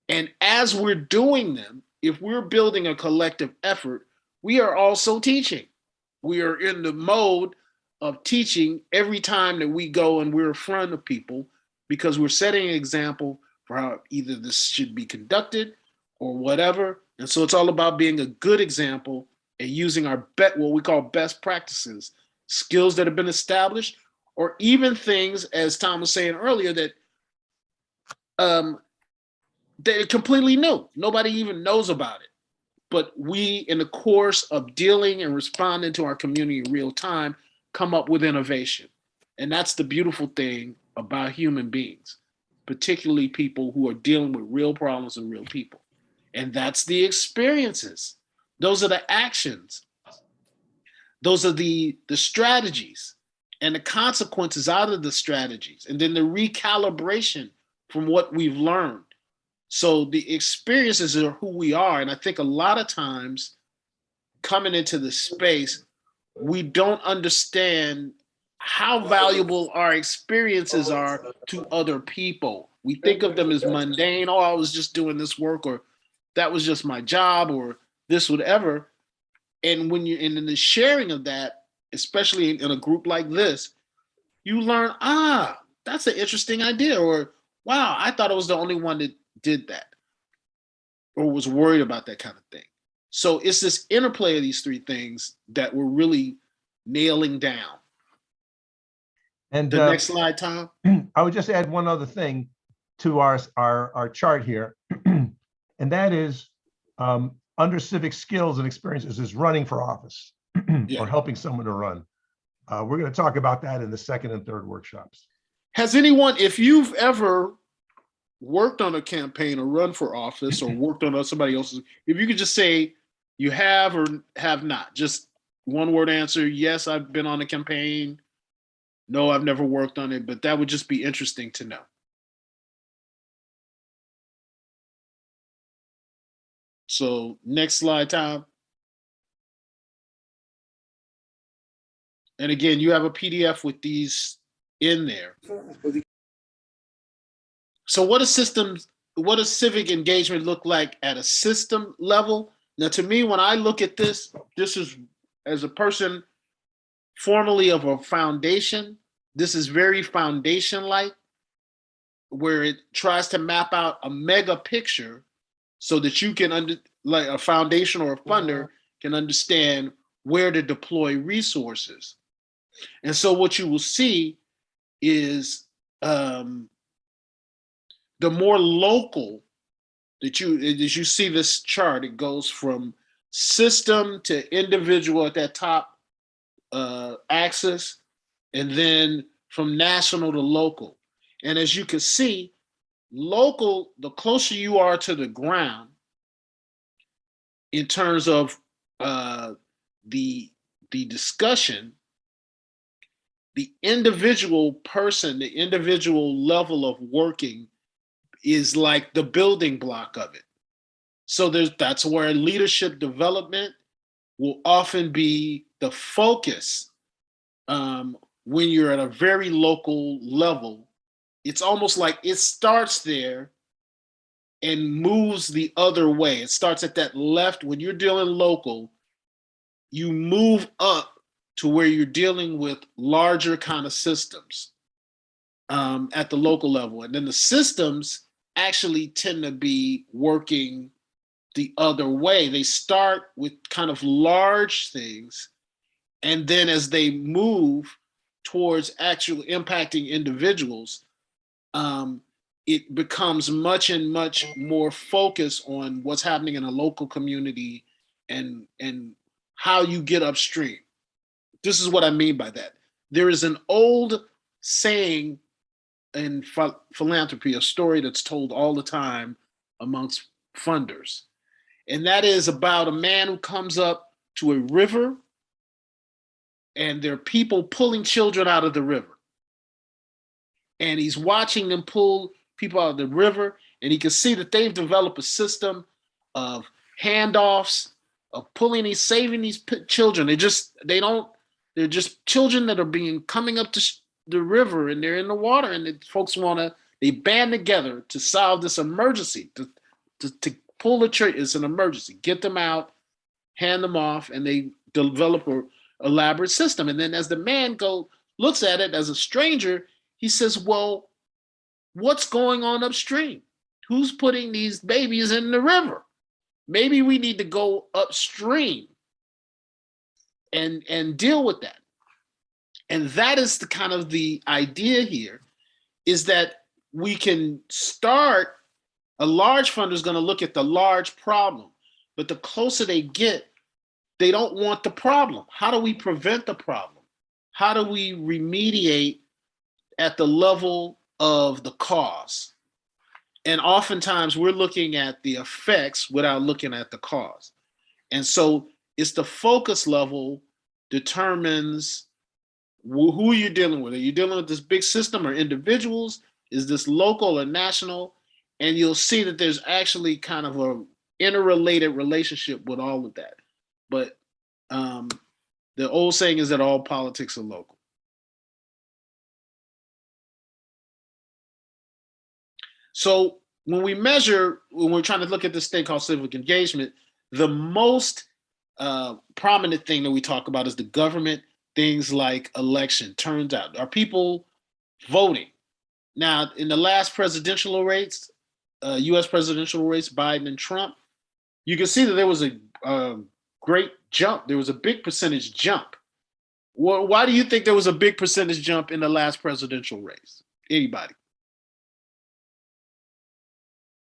And as we're doing them, if we're building a collective effort, we are also teaching. We are in the mode of teaching every time that we go and we're in front of people, because we're setting an example for how either this should be conducted or whatever. And so it's all about being a good example and using our what we call best practices, skills that have been established, or even things, as Tom was saying earlier, that they're completely new. Nobody even knows about it. But we, in the course of dealing and responding to our community in real time, come up with innovation. And that's the beautiful thing about human beings, particularly people who are dealing with real problems and real people. And that's the experiences. Those are the actions. Those are the strategies and the consequences out of the strategies, and then the recalibration from what we've learned. So the experiences are who we are. And I think a lot of times coming into the space, we don't understand how valuable our experiences are to other people. We think of them as mundane. Oh, I was just doing this work, or that was just my job, or this, whatever. And when you're in the sharing of that, especially in a group like this, you learn, that's an interesting idea, or wow, I thought I was the only one that did that, or was worried about that kind of thing. So it's this interplay of these three things that we're really nailing down. And the next slide, Tom. I would just add one other thing to our chart here, and that is under civic skills and experiences is running for office or helping someone to run. We're going to talk about that in the second and third workshops. Has anyone, if you've ever worked on a campaign or run for office or worked on somebody else's, if you could just say you have or have not, just one word answer. Yes, I've been on a campaign. No, I've never worked on it, but that would just be interesting to know. So next slide, Tom. And again, you have a PDF with these in there. So what does civic engagement look like at a system level? Now, to me, when I look at this is, as a person formerly of a foundation, this is very foundation-like. where it tries to map out a mega picture so that you can like a foundation or a funder can understand where to deploy resources. And so what you will see is the more local that as you see this chart, it goes from system to individual at that top axis, and then from national to local. And as you can see, local, the closer you are to the ground in terms of the discussion, the individual person, the individual level of working is like the building block of it. So that's where leadership development will often be the focus. When you're at a very local level, it's almost like it starts there and moves the other way. It starts at that left. When you're dealing local, you move up to where you're dealing with larger kind of systems at the local level. And then the systems actually tend to be working the other way. They start with kind of large things, and then as they move towards actually impacting individuals, it becomes much more focused on what's happening in a local community and how you get upstream. This is what I mean by that. There is an old saying in philanthropy, a story that's told all the time amongst funders. And that is about a man who comes up to a river and there are people pulling children out of the river. And he's watching them pull people out of the river, and he can see that they've developed a system of handoffs, of saving these children. They're just children that are coming up to the river, and they're in the water, and folks they band together to solve this emergency, to pull the trigger. It's an emergency. Get them out, hand them off, and they develop a elaborate system. And then as the man looks at it as a stranger, he says, well, what's going on upstream? Who's putting these babies in the river? Maybe we need to go upstream and deal with that. And that is the kind of the idea here, is that we can start, a large funder is going to look at the large problem, but the closer they get, they don't want the problem. How do we prevent the problem? How do we remediate at the level of the cause? And oftentimes we're looking at the effects without looking at the cause. And so it's the focus level determines who you're dealing with. Are you dealing with this big system or individuals? Is this local or national? And you'll see that there's actually kind of a interrelated relationship with all of that. But the old saying is that all politics are local. So when we're trying to look at this thing called civic engagement, the most prominent thing that we talk about is the government, things like election, turns out. Are people voting? Now, in the last presidential race, US presidential race, Biden and Trump, you can see that there was a great jump. There was a big percentage jump. Well, why do you think there was a big percentage jump in the last presidential race? Anybody?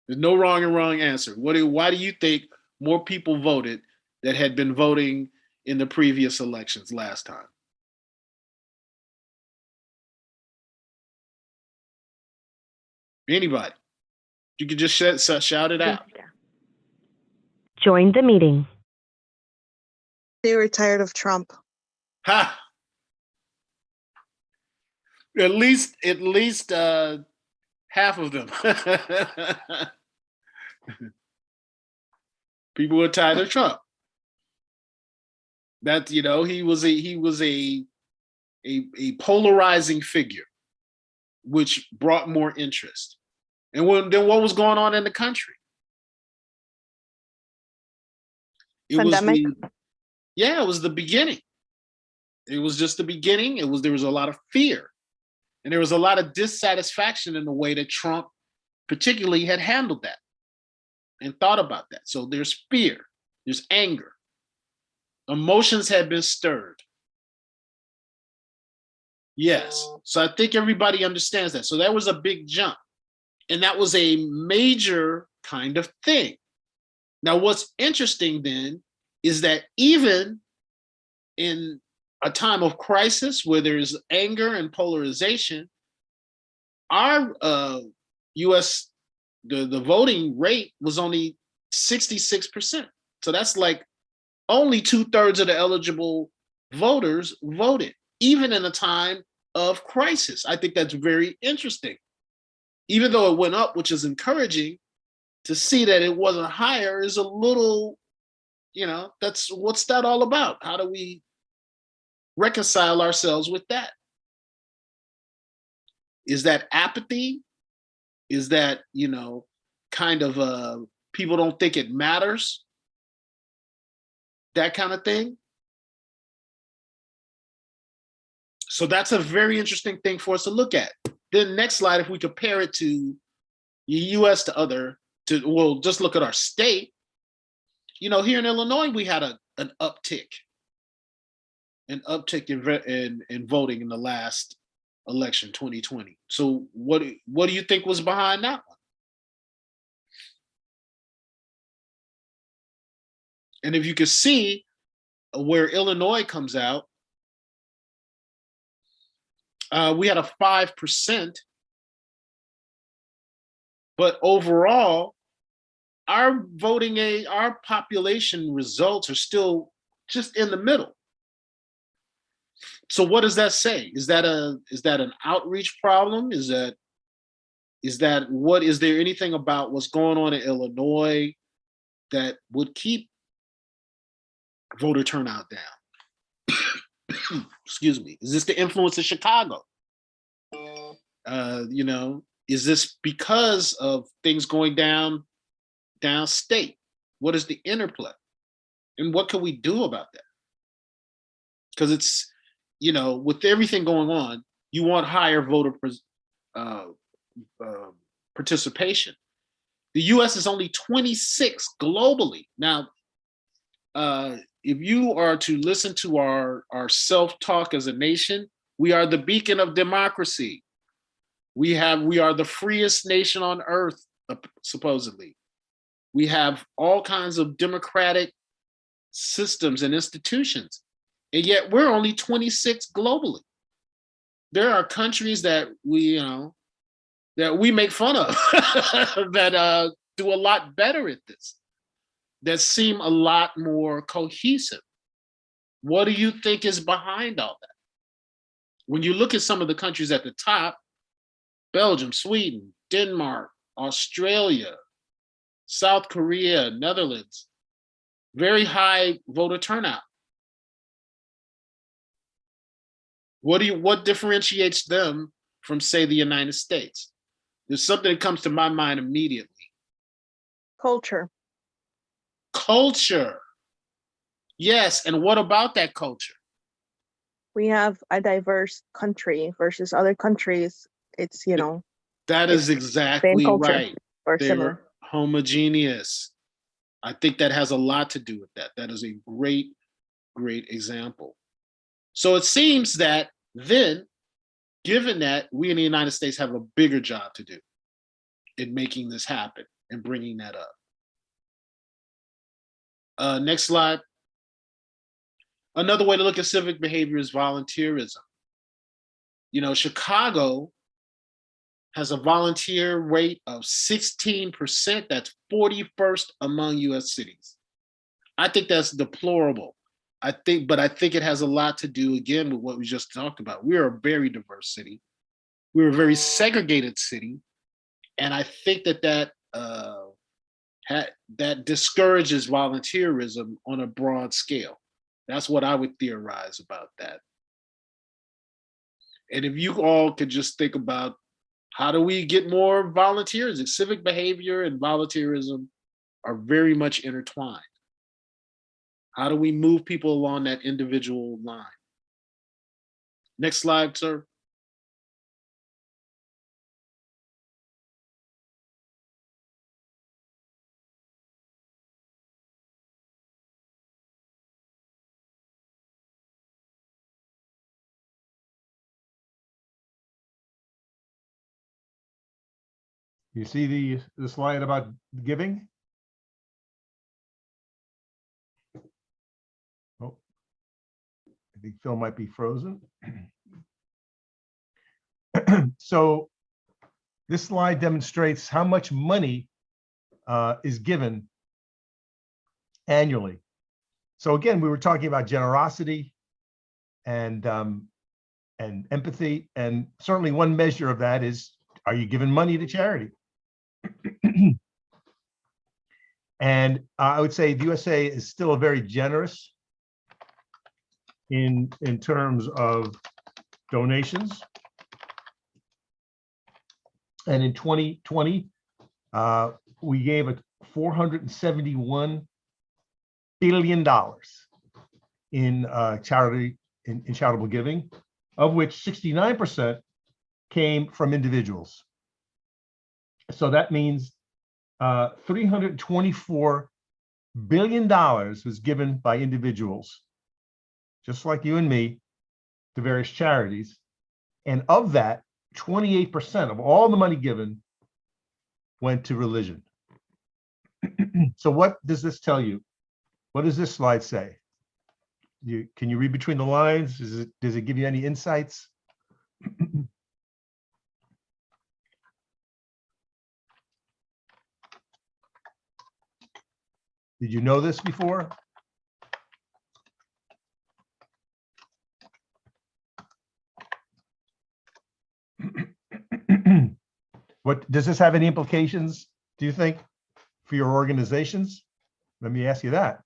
There's no wrong and wrong answer. Why do you think more people voted that had been voting in the previous elections last time? Anybody? You could just shout it out. Join the meeting. They were tired of Trump. Ha! At least half of them. People were tired of Trump. That he was a polarizing figure, which brought more interest. And then what was going on in the country? Pandemic. It was the beginning. It was just the beginning. There was a lot of fear. And there was a lot of dissatisfaction in the way that Trump particularly had handled that and thought about that. So there's fear, there's anger. Emotions had been stirred. Yes. So I think everybody understands that. So that was a big jump. And that was a major kind of thing. Now, what's interesting then is that even in a time of crisis where there's anger and polarization, our US, the voting rate was only 66%. So that's like only 2/3 of the eligible voters voted, even in a time of crisis. I think that's very interesting. Even though it went up, which is encouraging, to see that it wasn't higher is a little, that's what's that all about? How do we reconcile ourselves with that? Is that apathy? Is that, kind of people don't think it matters? That kind of thing. So that's a very interesting thing for us to look at. Then next slide, if we compare it to the US we'll just look at our state. Here in Illinois, we had an uptick in voting in the last election, 2020. So what do you think was behind that one? And if you can see where Illinois comes out, we had a 5%, but overall, our population results are still just in the middle. So what does that say? Is that an outreach problem? Is there anything about what's going on in Illinois that would keep voter turnout down? Excuse me. Is this the influence of Chicago? Is this because of things going downstate? What is the interplay? And what can we do about that? Because it's, with everything going on, you want higher voter participation. The US is only 26 globally. Now, if you are to listen to our self-talk as a nation, we are the beacon of democracy. We are the freest nation on earth, supposedly. We have all kinds of democratic systems and institutions, and yet we're only 26 globally. There are countries that we make fun of that do a lot better at this, that seem a lot more cohesive. What do you think is behind all that? When you look at some of the countries at the top, Belgium, Sweden, Denmark, Australia, South Korea, Netherlands, very high voter turnout. What differentiates them from, say, the United States? There's something that comes to my mind immediately. Culture. Culture. Yes, and what about that culture? We have a diverse country versus other countries. It's, That is exactly right. Or They're similar. homogeneous. I think that has a lot to do with that. That is a great, great example. So it seems that then, given that we in the United States have a bigger job to do in making this happen and bringing that up. Next slide. Another way to look at civic behavior is volunteerism. Chicago has a volunteer rate of 16%. That's 41st among US cities. I think that's deplorable. I think it has a lot to do, again, with what we just talked about. We are a very diverse city. We're a very segregated city. And I think that discourages volunteerism on a broad scale. That's what I would theorize about that. And if you all could just think about, how do we get more volunteers? Civic behavior and volunteerism are very much intertwined. How do we move people along that individual line? Next slide, sir. You see the slide about giving? Oh, I think Phil might be frozen. So this slide demonstrates how much money is given annually. So again, we were talking about generosity and empathy, and certainly one measure of that is, are you giving money to charity? And I would say the USA is still a very generous in terms of donations. And in 2020, we gave a $471 billion in charity, in charitable giving, of which 69% came from individuals. So that means $324 billion was given by individuals, just like you and me, to various charities. And of that, 28% of all the money given went to religion. So what does this tell you? What does this slide say? Can you read between the lines? Does it give you any insights? Did you know this before? What does this have any implications, do you think, for your organizations? Let me ask you that.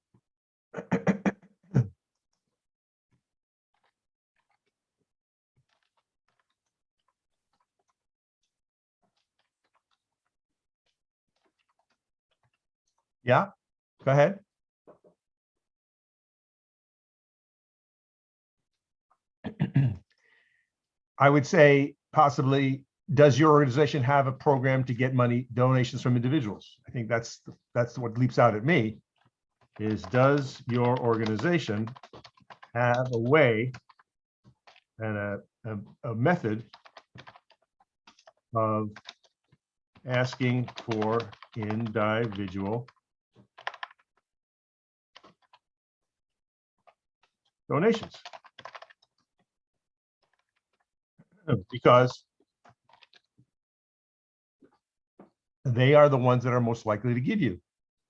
Yeah, go ahead. I would say possibly, does your organization have a program to get money, donations from individuals? I think that's what leaps out at me, is does your organization have a way and a method of asking for individual donations? Because they are the ones that are most likely to give you.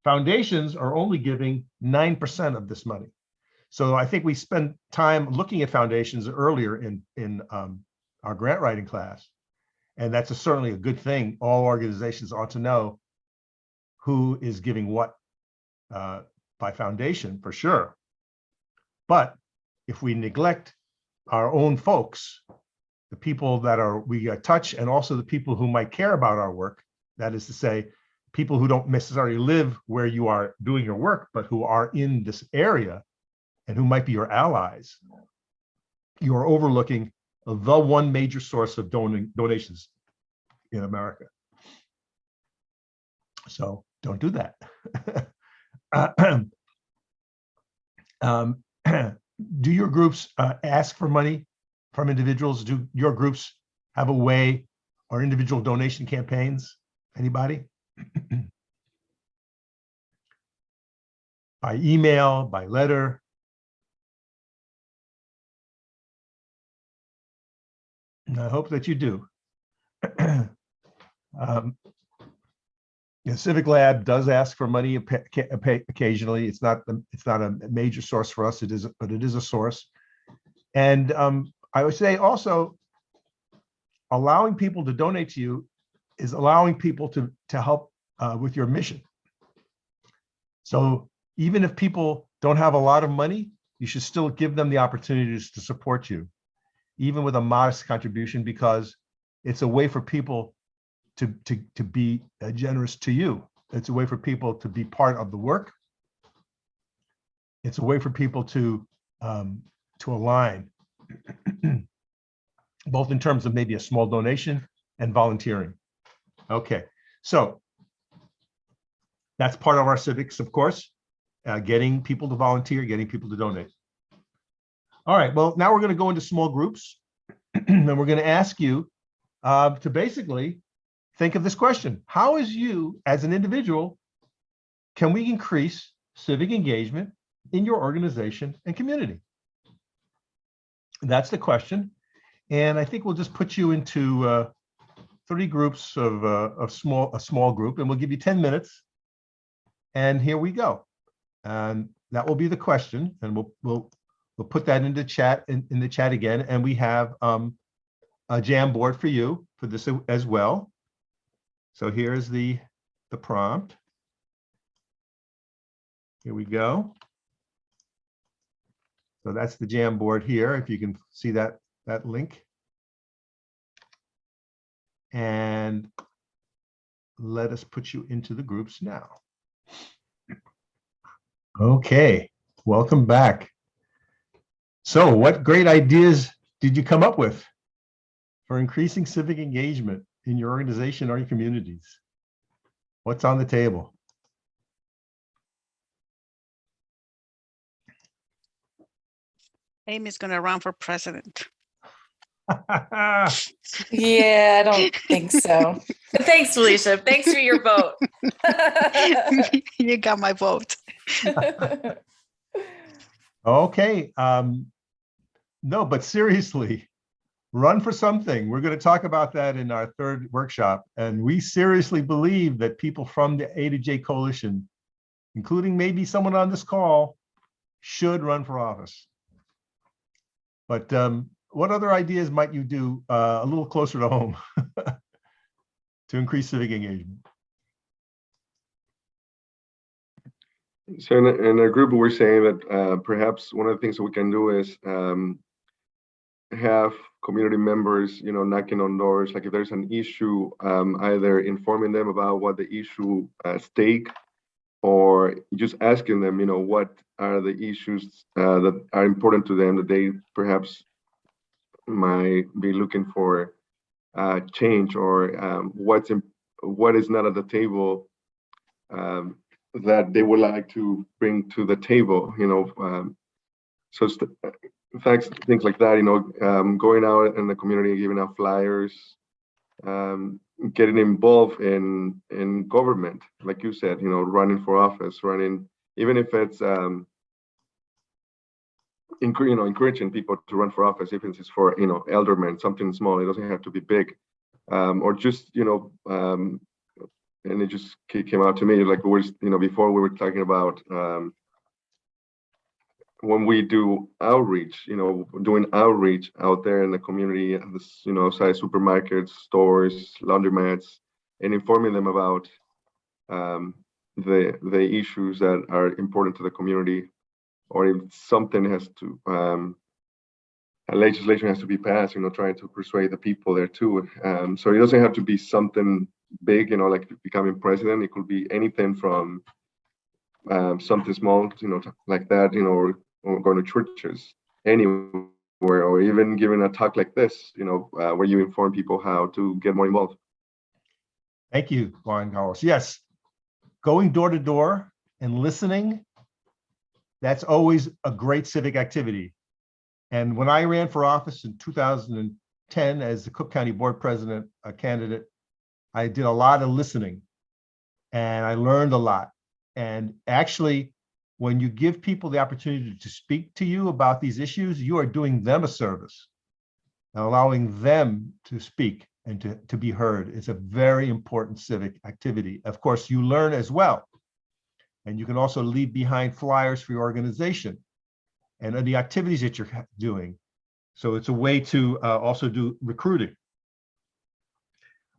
Foundations are only giving 9% of this money. So I think we spent time looking at foundations earlier in our grant writing class. And that's certainly a good thing. All organizations ought to know who is giving what by foundation, for sure. But if we neglect our own folks, the people that we touch, and also the people who might care about our work, that is to say, people who don't necessarily live where you are doing your work, but who are in this area and who might be your allies, you are overlooking the one major source of donations in America. So don't do that. Do your groups ask for money from individuals? Do your groups have a way or individual donation campaigns? Anybody? By email, by letter? And I hope that you do. Civic Lab does ask for money occasionally. It's not a major source for us. But it is a source. And I would say also, allowing people to donate to you is allowing people to help with your mission. So even if people don't have a lot of money, you should still give them the opportunities to support you, even with a modest contribution, because it's a way for people to be generous to you. It's a way for people to be part of the work. It's a way for people to align, both in terms of maybe a small donation and volunteering. Okay, so that's part of our civics, of course, getting people to volunteer, getting people to donate. All right, well, now we're going to go into small groups, and we're going to ask you to basically think of this question. How is you as an individual, can we increase civic engagement in your organization and community? That's the question. And I think we'll just put you into 3 groups of a small group, and we'll give you 10 minutes. And here we go. And that will be the question. And we'll put that into chat in the chat again. And we have a Jamboard for you for this as well. So here's the prompt. Here we go. So that's the Jamboard here, if you can see that link. And let us put you into the groups now. Okay, welcome back. So what great ideas did you come up with for increasing civic engagement in your organization or your communities? What's on the table? Amy's going to run for president. Yeah, I don't think so. But thanks, Felicia. Thanks for your vote. You got my vote. Okay. No, but seriously, run for something. We're going to talk about that in our 3rd workshop. And we seriously believe that people from the A to J Coalition, including maybe someone on this call, should run for office. But what other ideas might you do a little closer to home to increase civic engagement? So in a group, we're saying that perhaps one of the things that we can do is have community members, knocking on doors. Like if there's an issue, either informing them about what the issue at stake, or just asking them, what are the issues that are important to them that they perhaps might be looking for change, or what is not at the table that they would like to bring to the table, so things like that, going out in the community, giving out flyers, getting involved in government, like you said, running for office, even if it's encouraging people to run for office, even if it's for eldermen, something small. It doesn't have to be big, or just and it just came out to me, like before we were talking about when we do outreach, doing outreach out there in the community, outside supermarkets, stores, laundromats, and informing them about the issues that are important to the community, or if something has to, a legislation has to be passed, trying to persuade the people there too. So it doesn't have to be something big, like becoming president. It could be anything from something small, like that, or going to churches, anywhere, or even giving a talk like this, where you inform people how to get more involved. Thank you, Juan Carlos. Yes, going door to door and listening, that's always a great civic activity. And when I ran for office in 2010 as the Cook County Board President candidate, I did a lot of listening and I learned a lot. And actually, when you give people the opportunity to speak to you about these issues, you are doing them a service and allowing them to speak and to be heard. It's a very important civic activity. Of course, you learn as well. And you can also leave behind flyers for your organization and the activities that you're doing. So it's a way to also do recruiting.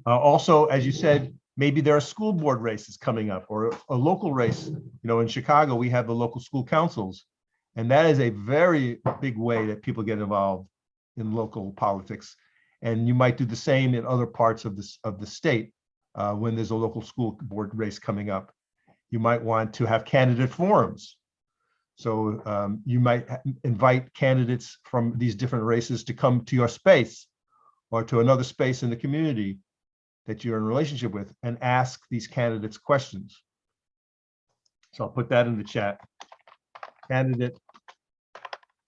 Also, as you said, maybe there are school board races coming up, or a local race. In Chicago, we have the local school councils, and that is a very big way that people get involved in local politics. And you might do the same in other parts of the state when there's a local school board race coming up. You might want to have candidate forums. So you might invite candidates from these different races to come to your space or to another space in the community that you're in a relationship with and ask these candidates questions. So I'll put that in the chat. Candidate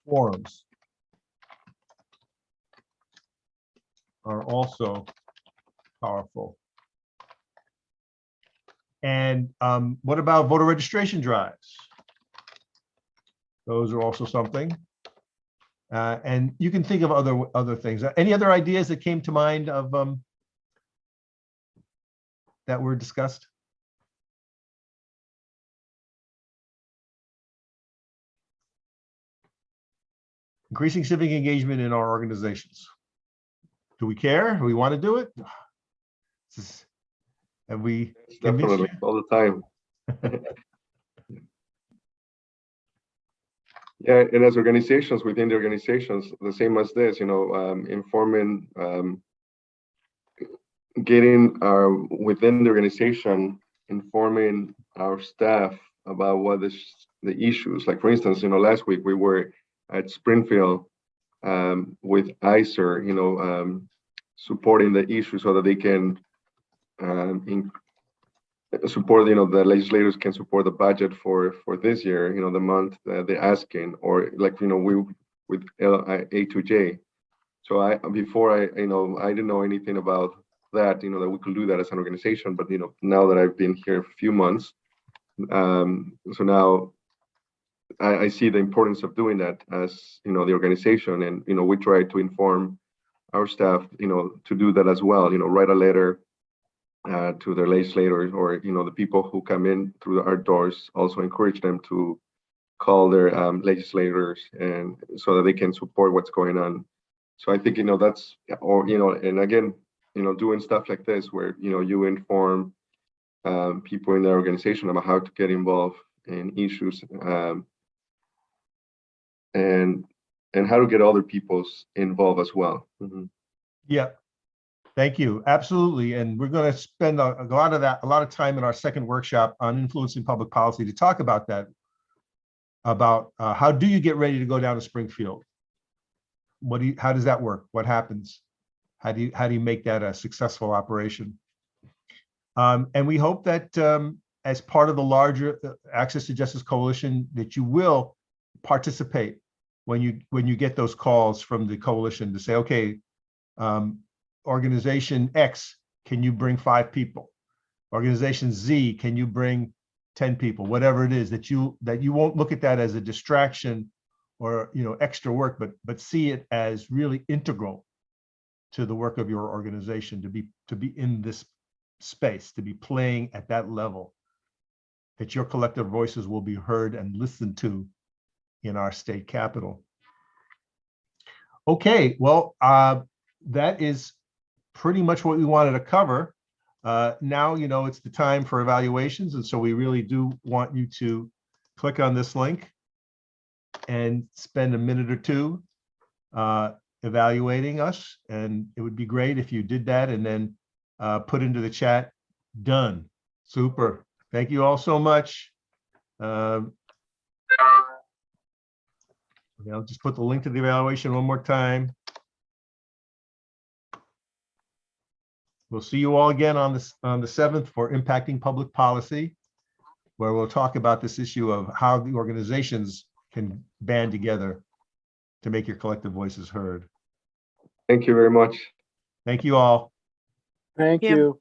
forums are also powerful. And what about voter registration drives? Those are also something. And you can think of other things. Any other ideas that came to mind of that were discussed? Increasing civic engagement in our organizations. Do we care? Do we want to do it? Have we convinced Definitely, you? all the time. Yeah, and as organizations, within the organizations, the same as this, informing, getting within the organization, informing our staff about what is the issues. Like, for instance, last week we were at Springfield with ICER, supporting the issue so that they can support, the legislators can support the budget for this year, the month that they're asking, or like, we with A2J. So before I didn't know anything about that, that we could do that as an organization, but now that I've been here a few months, so now I see the importance of doing that as, the organization, and, we try to inform our staff, to do that as well, write a letter to their legislators, or, the people who come in through our doors, also encourage them to call their legislators, and so that they can support what's going on. So I think, that's, or, and again, doing stuff like this where, you inform people in the organization about how to get involved in issues, and how to get other people's involved as well. Mm-hmm. Yeah. Thank you. Absolutely. And we're going to spend a lot of time in our second workshop on influencing public policy to talk about that, about how do you get ready to go down to Springfield? How does that work? What happens? How do you make that a successful operation? And we hope that as part of the larger Access to Justice Coalition, that you will participate when you get those calls from the coalition to say, okay, Organization X, can you bring 5 people? Organization Z, can you bring 10 people? Whatever it is, that you won't look at that as a distraction or extra work, but see it as really integral to the work of your organization, to be in this space, to be playing at that level, that your collective voices will be heard and listened to in our state capital. Okay, well, that is pretty much what we wanted to cover. Now, it's the time for evaluations. And so we really do want you to click on this link and spend a minute or two evaluating us. And it would be great if you did that and then put into the chat, done. Super. Thank you all so much. I'll just put the link to the evaluation one more time. We'll see you all again on the 7th for Impacting Public Policy, where we'll talk about this issue of how the organizations can band together to make your collective voices heard. Thank you very much. Thank you all. Thank you.